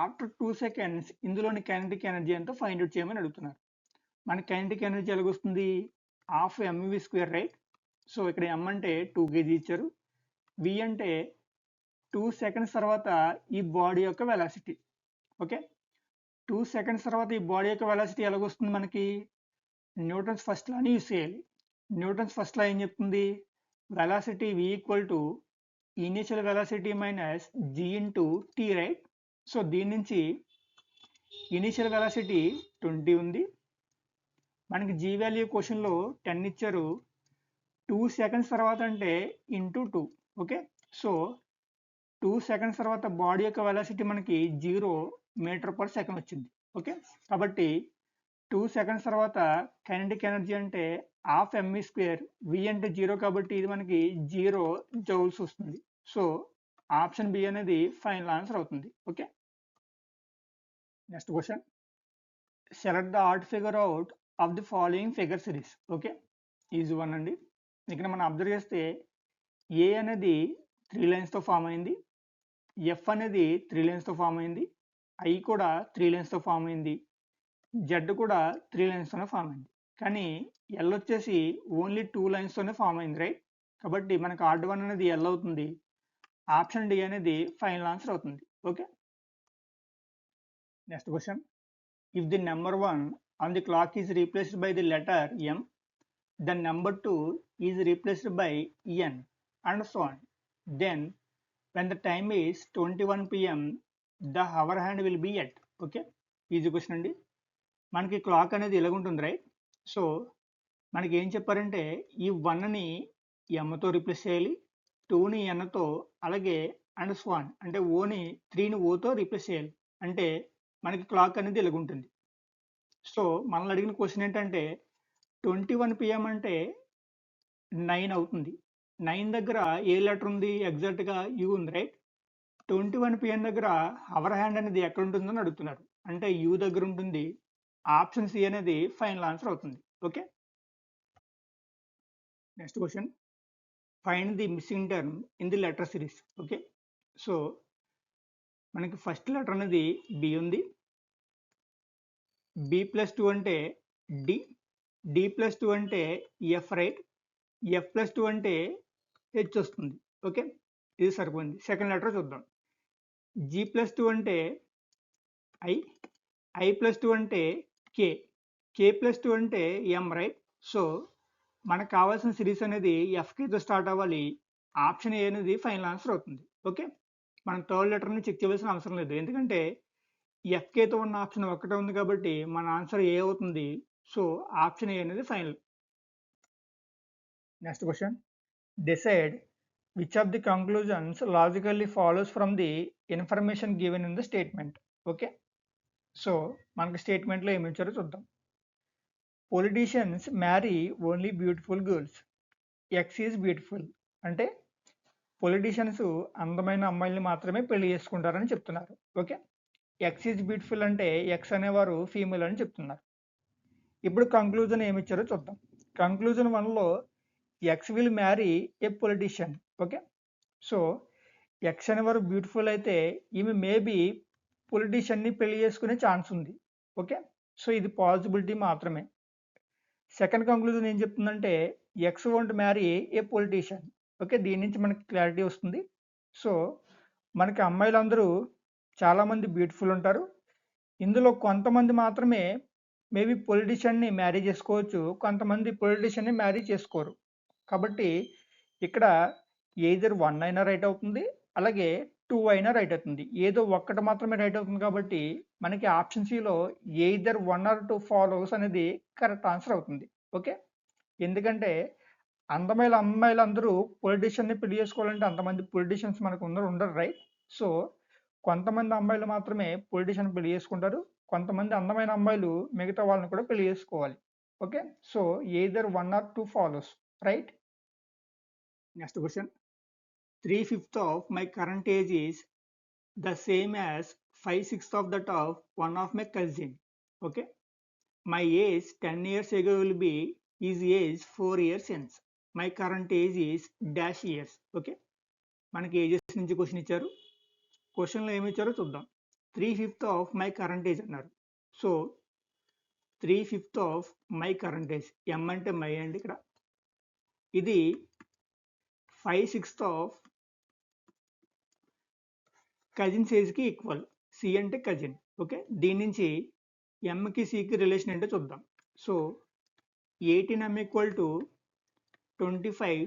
ఆఫ్టర్ 2 సెకండ్స్ ఇందులోని కైనెటిక్ ఎనర్జీ ఎంతో ఫైండ్ అవుట్ చేయమని అడుగుతున్నారు. మన కైనెటిక్ ఎనర్జీ ఎలాగొస్తుంది? Half mv², right. సో ఇక్కడ m అంటే 2 kg ఇచ్చారు, v అంటే 2 సెకండ్స్ తర్వాత ఈ బాడీ యొక్క వెలాసిటీ. ఓకే, 2 సెకండ్స్ తర్వాత ఈ బాడీ యొక్క వెలాసిటీ ఎలాగొస్తుంది? మనకి న్యూటన్స్ ఫస్ట్ లాని యూస్ చేయాలి. న్యూటన్స్ ఫస్ట్ లా ఏం చెప్తుంది? Velocity v equal to initial velocity minus g into t, right. So దీని నుంచి ఇనిషియల్ వెలాసిటీ 20 ఉంది, మనకి g వాల్యూ క్వశ్చన్లో 10 ఇచ్చారు. 2 సెకండ్స్ తర్వాత అంటే ఇంటూ 2. ఓకే, సో 2 సెకండ్స్ తర్వాత బాడీ యొక్క వెలాసిటీ మనకి 0 మీటర్ పర్ సెకండ్ వచ్చింది. ఓకే, కాబట్టి 2 సెకండ్స్ తర్వాత కైనెటిక్ ఎనర్జీ అంటే హాఫ్ mv², v అంటే 0 కాబట్టి ఇది మనకి 0 జౌల్స్ వస్తుంది. సో ఆప్షన్ బి అనేది ఫైనల్ ఆన్సర్ అవుతుంది. Okay, next question, select the odd figure out of the following figure series. Okay, easy one అండి. ఇక్కడ మనం అబ్జర్వ్ చేస్తే ఏ అనేది 3 లైన్స్తో ఫామ్ అయింది, ఎఫ్ అనేది 3 లైన్స్తో ఫామ్ అయింది, ఐ కూడా 3 లైన్స్తో ఫామ్ అయింది, జెడ్ కూడా 3 లైన్స్తోనే ఫామ్ అయింది. కానీ ఎల్ వచ్చేసి ఓన్లీ 2 లైన్స్తోనే ఫామ్ అయింది, రైట్. కాబట్టి మనకు ఆర్డ్ 1 అనేది ఎల్ అవుతుంది. ఆప్షన్ డి అనేది ఫైనల్ ఆన్సర్ అవుతుంది. Okay, next question, if the number 1 on the clock is replaced by the letter M, the number 2 is replaced by n and so on, then when the time is 21 PM the hour hand will be at. Okay, easy question అండి. మనకి clock అనేది ఇలాగుంటుంది right. So మనకి ఏం చెప్పారంటే ఈ 1ని ఎంతో replace చేయాలి, 2ని ఎన్తో, అలాగే అండ్ స్వాన్ అంటే ఓని 3ని ఓతో రీప్లేస్ చేయాలి. అంటే మనకి క్లాక్ అనేది ఇలాగుంటుంది. సో మనల్ని అడిగిన క్వశ్చన్ ఏంటంటే 21 PM అంటే 9 అవుతుంది. 9 దగ్గర ఏ లెటర్ ఉంది? ఎగ్జాక్ట్గా యూ ఉంది రైట్. 21 PM దగ్గర అవర్ హ్యాండ్ అనేది ఎక్కడ ఉంటుందని అడుగుతున్నారు. అంటే యూ దగ్గర ఉంటుంది. ఆప్షన్ సి అనేది ఫైనల్ ఆన్సర్ అవుతుంది. Okay. Next question, find the missing term in the letter series. Okay. So మనకి ఫస్ట్ లెటర్ అనేది బి ఉంది. B+2 అంటే డి, D+2 అంటే ఎఫ్ రైట్, F+2 అంటే హెచ్ వస్తుంది. ఓకే, ఇది సరిపోయింది. సెకండ్ లెటర్ చూద్దాం. G+2 అంటే ఐ, I+2 అంటే కే, K+2 అంటే ఎం రైట్. సో మనకు కావాల్సిన సిరీస్ అనేది ఎఫ్కేతో స్టార్ట్ అవ్వాలి. ఆప్షన్ ఏ అనేది ఫైనల్ ఆన్సర్ అవుతుంది. ఓకే, మనం థర్డ్ లెటర్ని చెక్ చేయవలసిన అవసరం లేదు, ఎందుకంటే ఎఫ్కేతో ఉన్న ఆప్షన్ ఒక్కటే ఉంది కాబట్టి మన ఆన్సర్ ఏ అవుతుంది. సో ఆప్షన్ ఏ అనేది final. Next question, decide which of the conclusions logically follows from the information given in the statement. Okay, so మనకి స్టేట్మెంట్లో ఏమి ఇచ్చారో చూద్దాం. Politicians marry only beautiful girls, X is beautiful అంటే politicians అందమైన అమ్మాయిల్ని మాత్రమే పెళ్లి చేసుకుంటారని చెప్తున్నారు. ఓకే, ఎక్స్ ఈజ్ బ్యూటిఫుల్ అంటే ఎక్స్ అనేవారు ఫీమేల్ అని చెప్తున్నారు. ఇప్పుడు కంక్లూజన్ ఏమి ఇచ్చారో చూద్దాం. కంక్లూజన్ 1లో X will marry a politician. Okay, so X అనేవారు బ్యూటిఫుల్ అయితే ఈమె మేబీ పొలిటీషియన్ని పెళ్లి చేసుకునే ఛాన్స్ ఉంది. ఓకే, సో ఇది పాసిబిలిటీ మాత్రమే. సెకండ్ కంక్లూజన్ ఏం చెప్తుందంటే X won't marry a politician. Okay, దీని నుంచి మనకి క్లారిటీ వస్తుంది. సో మనకి అమ్మాయిలందరూ చాలామంది బ్యూటిఫుల్ ఉంటారు. ఇందులో కొంతమంది మాత్రమే మేబీ పొలిటీషియన్ని మ్యారీ చేసుకోవచ్చు, కొంతమంది పొలిటీషియన్ని మ్యారీ చేసుకోరు. కాబట్టి ఇక్కడ ఎయిదర్ 1 అయినా రైట్ అవుతుంది, అలాగే 2 అయినా రైట్ అవుతుంది. ఏదో ఒక్కటి మాత్రమే రైట్ అవుతుంది కాబట్టి మనకి ఆప్షన్ సిలో ఎయిదర్ 1 or 2 ఫాలోస్ అనేది కరెక్ట్ ఆన్సర్ అవుతుంది. ఓకే, ఎందుకంటే అందమైన అమ్మాయిలందరూ పొలిటీషియన్ని పెళ్లి చేసుకోవాలంటే అంతమంది పొలిటీషియన్స్ మనకు ఉండరు రైట్. సో కొంతమంది అమ్మాయిలు మాత్రమే పొలిటీషియన్ పెళ్లి చేసుకుంటారు, కొంతమంది అందమైన అమ్మాయిలు మిగతా వాళ్ళని కూడా పెళ్లి చేసుకోవాలి. Okay, so either 1 or 2 follows right. Next question, 3/5 of my current age is the same as 5/6 of that of one of my cousin. Okay, my age 10 years ago will be his age 4 years hence. My current age is dash years. Okay, మనకి ages నుంచి question ఇచ్చారు. క్వశ్చన్లో ఏమి ఇచ్చారో చూద్దాం. 3/5 of my current age అన్నారు. So 3/5 of my current age, ఎం అంటే my అండి. ఇక్కడ ఇది 5/6 of కజిన్స్ ఏజ్కి ఈక్వల్. సి అంటే కజిన్. ఓకే, దీని నుంచి ఎంకి సికి రిలేషన్ ఏంటో చూద్దాం. So 18 equal to 25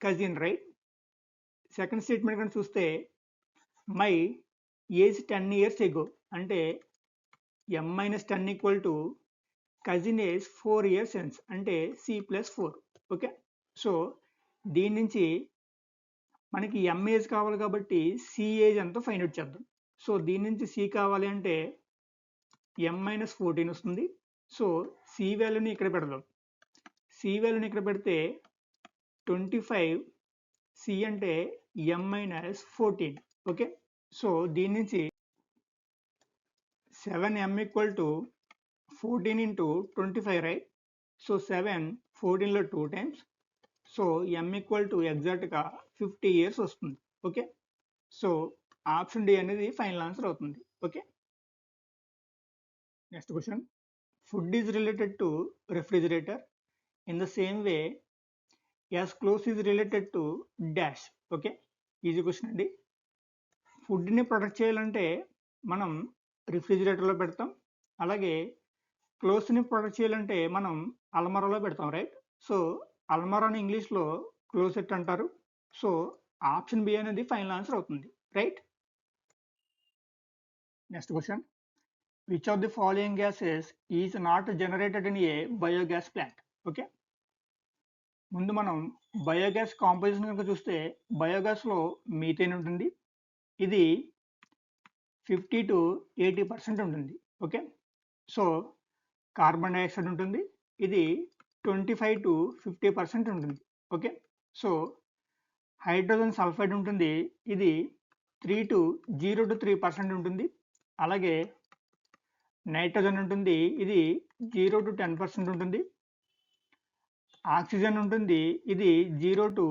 cousin right. Second statement కనుక చూస్తే మై ఏజ్ 10 years ఎగో అంటే M-10 equal to cousin age 4 years hence అంటే C+4. ఓకే, సో దీని నుంచి మనకి ఎం ఏజ్ కావాలి కాబట్టి సి ఏజ్ ఎంతో ఫైండ్ అవుట్ చేద్దాం. సో దీని నుంచి సి కావాలి అంటే M-14 వస్తుంది. సో సి వాల్యూని ఇక్కడ పెడదాం. సి వాల్యూని ఇక్కడ పెడితే 25, సి అంటే M-14. ఓకే, సో దీని నుంచి 7M equal to 14 into 25 right. So 7 14లో 2 times. So M equal to ఎగ్జాక్ట్గా 50 years వస్తుంది. ఓకే, సో ఆప్షన్ డి అనేది ఫైనల్ ఆన్సర్ అవుతుంది. Okay, next question, food is related to refrigerator in the same way as close is related to dash. Okay, easy question అండి. ఫుడ్ని protect చేయాలంటే మనం రిఫ్రిజిరేటర్లో పెడతాం, అలాగే క్లోత్స్ని ప్రొటెక్ట్ చేయాలంటే మనం అల్మారాలో పెడతాం రైట్. సో అల్మారాని ఇంగ్లీష్లో క్లోసెట్ అంటారు. సో ఆప్షన్ బి అనేది ఫైనల్ ఆన్సర్ అవుతుంది right. Next question, which of the following gases is not generated in a biogas plant. Okay, ముందు మనం బయోగ్యాస్ కాంపోజిషన్ కనుక చూస్తే బయోగ్యాస్లో మీథేన్ ఉంటుంది, ఇది 50 to 80% ఉంటుంది. ఓకే, సో కార్బన్ డైఆక్సైడ్ ఉంటుంది, ఇది 25 to 50% ఉంటుంది. ఓకే, సో హైడ్రోజన్ సల్ఫైడ్ ఉంటుంది, ఇది 0 to 3% ఉంటుంది. అలాగే నైట్రోజన్ ఉంటుంది, ఇది 0 to 10% ఉంటుంది. ఆక్సిజన్ ఉంటుంది, ఇది 0 to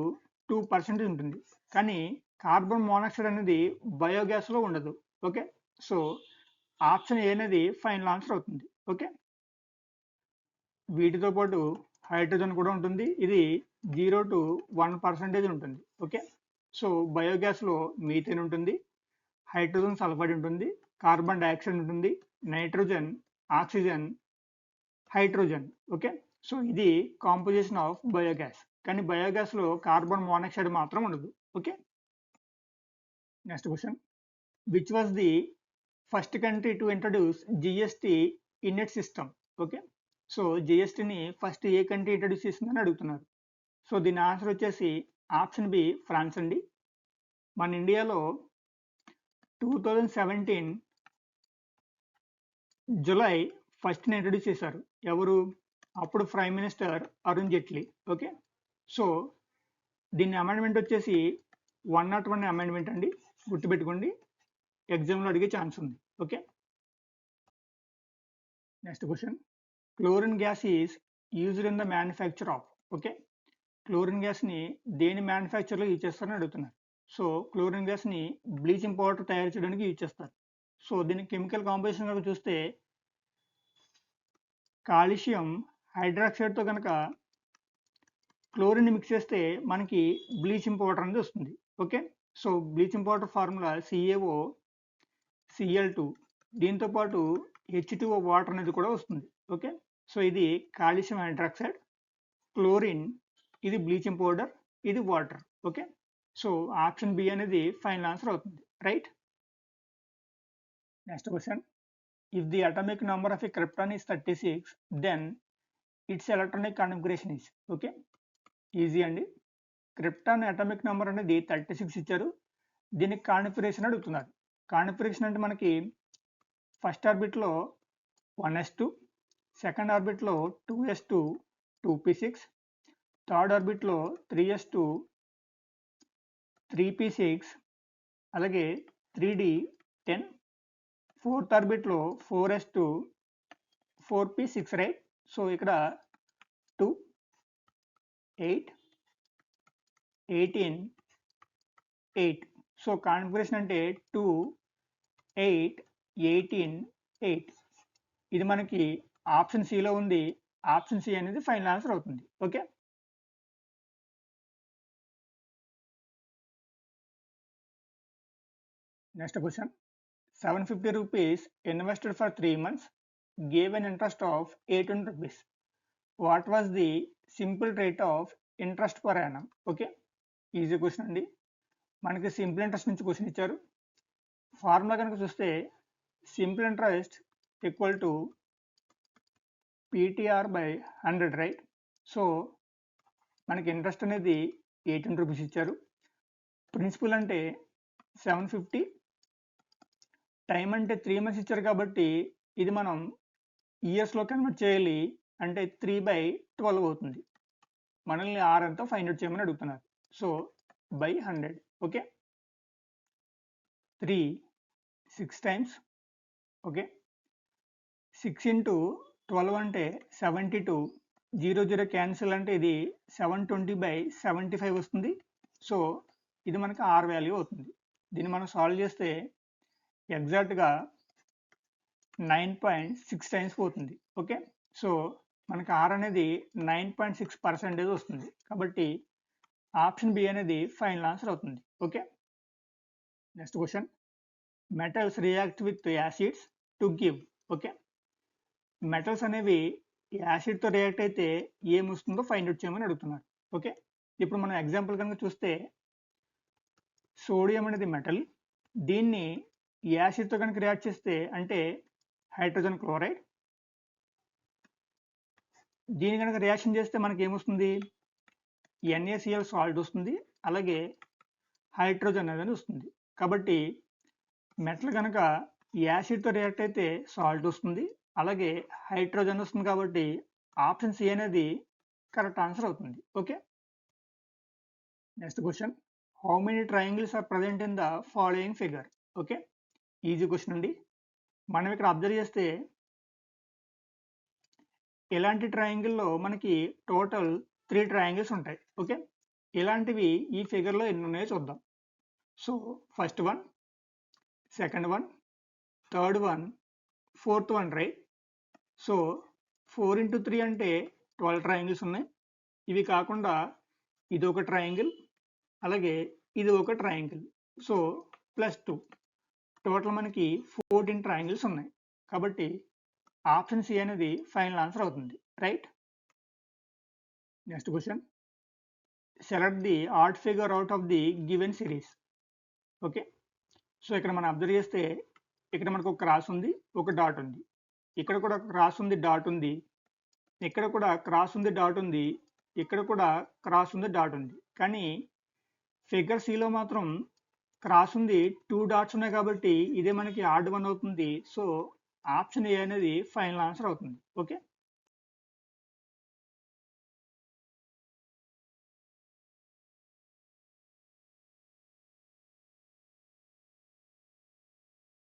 2% ఉంటుంది. కానీ కార్బన్ మోనాక్సైడ్ అనేది బయోగ్యాస్లో ఉండదు. ఓకే, సో ఆప్షన్ ఏ అనేది ఫైనల్ ఆన్సర్ అవుతుంది. ఓకే, వీటితో పాటు హైడ్రోజన్ కూడా ఉంటుంది, ఇది 0 to 1% ఉంటుంది. ఓకే, సో బయోగ్యాస్లో మీథేన్ ఉంటుంది, హైడ్రోజన్ సల్ఫైడ్ ఉంటుంది, కార్బన్ డైఆక్సైడ్ ఉంటుంది, nitrogen, oxygen, hydrogen. Okay, so ఇది కాంపోజిషన్ ఆఫ్ బయోగ్యాస్. కానీ బయోగ్యాస్లో కార్బన్ మోనాక్సైడ్ మాత్రం ఉండదు. Okay, next question, which was the first country to introduce GST in it system. Okay, so జిఎస్టీని first ఏ country introduce చేసిందని అడుగుతున్నారు. సో దీని ఆన్సర్ వచ్చేసి ఆప్షన్ బి ఫ్రాన్స్ అండి. మన ఇండియాలో 2017 జూలై 1ని ఇంట్రడ్యూస్ చేశారు. ఎవరు? అప్పుడు prime minister Arun Jaitley. Okay, so దీని అమెండ్మెంట్ వచ్చేసి 101 అమెండ్మెంట్ అండి, గుర్తుపెట్టుకోండి, ఎగ్జామ్లో అడిగే ఛాన్స్ ఉంది. Okay, next question, chlorine gas is used in the manufacture of. Okay, chlorine గ్యాస్ని దేని మ్యానుఫ్యాక్చర్లో యూజ్ చేస్తారని అడుగుతున్నారు. సో క్లోరిన్ గ్యాస్ని బ్లీచింగ్ పౌడర్ తయారు చేయడానికి యూజ్ చేస్తారు. సో దీని కెమికల్ కాంపోజిషన్ కనుక చూస్తే కాల్షియం హైడ్రాక్సైడ్తో కనుక క్లోరిన్ మిక్స్ చేస్తే మనకి బ్లీచింగ్ పౌడర్ అనేది వస్తుంది. Okay, so bleaching powder formula CaO Cl2, దీంతో పాటు H2O వాటర్ అనేది కూడా వస్తుంది. ఓకే, సో ఇది కాల్షియం హైడ్రాక్సైడ్, క్లోరిన్, ఇది బ్లీచింగ్ పౌడర్, ఇది water. Okay, so option B అనేది ఫైనల్ ఆన్సర్ అవుతుంది. Right. Next question, if the atomic number of a krypton is 36, then its electronic configuration is. Okay, easy అండి. Krypton atomic number అనేది 36 ఇచ్చారు, దీనికి configuration అడుగుతున్నారు. Configuration అంటే మనకి ఫస్ట్ ఆర్బిట్లో 1s2, సెకండ్ ఆర్బిట్లో 2s2 2p6, థర్డ్ ఆర్బిట్లో 3s2 3p6, అలాగే 3d10, fourth ఆర్బిట్లో 4s2 4p6, right. So ఇక్కడ 2 8 18 8. సో కాన్ఫిగరేషన్ అంటే 2 8 18 8. ఇది మనకి ఆప్షన్ సిలో ఉంది. ఆప్షన్ సి అనేది ఫైనల్ ఆన్సర్ అవుతుంది. Okay, next question, 750 rupees invested for 3 months gave an interest of 800 rupees. What was the simple rate of interest per annum? Okay, easy question అండి. మనకి simple interest నుంచి question ఇచ్చారు. Formula కనుక చూస్తే simple interest equal to PTR by 100, right. So మనకి interest అనేది 800 rupees ఇచ్చారు. Principal అంటే 750, టైం అంటే 3 months ఇచ్చారు కాబట్టి ఇది మనం ఇయర్స్లో కన్వర్ట్ చేయాలి, అంటే 3/12 అవుతుంది. మనల్ని ఆర్ ఎంతో ఫైండ్ అవుట్ చేయమని అడుగుతున్నారు. So by 100. Okay, 3 6 times. Okay, 6 into 12 అంటే 72, 0 0 క్యాన్సిల్ అంటే ఇది 720/75 వస్తుంది. సో ఇది మనకి ఆర్ వాల్యూ అవుతుంది. దీన్ని మనం సాల్వ్ చేస్తే ఎగ్జాక్ట్గా 9.6 టైమ్స్ పోతుంది. ఓకే, సో మనకి ఆర్ అనేది 9.6% వస్తుంది. కాబట్టి ఆప్షన్ బి అనేది ఫైనల్ ఆన్సర్ అవుతుంది. Okay, next question, metals react with acids to give. Okay, metals అనేవి యాసిడ్తో రియాక్ట్ అయితే ఏమొస్తుందో ఫైండ్ అవుట్ చేయమని అడుగుతున్నారు. ఓకే, ఇప్పుడు మనం ఎగ్జాంపుల్ కనుక చూస్తే సోడియం అనేది మెటల్, దీన్ని యాసిడ్తో కనుక రియాక్ట్ చేస్తే అంటే హైడ్రోజన్ క్లోరైడ్. దీని కనుక రియాక్షన్ చేస్తే మనకి ఏమొస్తుంది, NaCl సాల్ట్ వస్తుంది, అలాగే హైడ్రోజన్ అనేది వస్తుంది. కాబట్టి మెటల్ కనుక యాసిడ్తో రియాక్ట్ అయితే సాల్ట్ వస్తుంది, అలాగే హైడ్రోజన్ వస్తుంది. కాబట్టి ఆప్షన్ సి అనేది కరెక్ట్ ఆన్సర్ అవుతుంది. Okay, next question, how many triangles are present in the following figure? Okay, easy question అండి. మనం ఇక్కడ అబ్జర్వ్ చేస్తే ఇలాంటి ట్రయాంగిల్లో మనకి టోటల్ 3 ట్రయాంగిల్స్ ఉంటాయి. ఓకే, ఇలాంటివి ఈ ఫిగర్లో ఎన్ని ఉన్నాయో చూద్దాం. So first one, second one, third one, fourth one, right? So 4 into 3 అంటే 12 ట్రయాంగిల్స్ ఉన్నాయి. ఇవి కాకుండా ఇది ఒక ట్రయాంగిల్, అలాగే ఇది ఒక ట్రయాంగిల్. సో +2, టోటల్ మనకి 14 ట్రయాంగిల్స్ ఉన్నాయి. కాబట్టి ఆప్షన్ సి అనేది ఫైనల్ ఆన్సర్ అవుతుంది, right? Next question, select the add figure out of the given series. Okay, so ఇక్కడ మనం అబ్జర్వ్ చేస్తే ఇక్కడ మనకు ఒక క్రాస్ ఉంది, ఒక డాట్ ఉంది, ఇక్కడ కూడా క్రాస్ ఉంది, డాట్ ఉంది, ఇక్కడ కూడా క్రాస్ ఉంది, డాట్ ఉంది, ఇక్కడ కూడా క్రాస్ ఉంది, డాట్ ఉంది. కానీ ఫిగర్ సిలో మాత్రం క్రాస్ ఉంది, 2 డాట్స్ ఉన్నాయి. కాబట్టి ఇదే మనకి ఆడ్ వన్ అవుతుంది. సో ఆప్షన్ ఏ అనేది ఫైనల్ ఆన్సర్ అవుతుంది. ఓకే.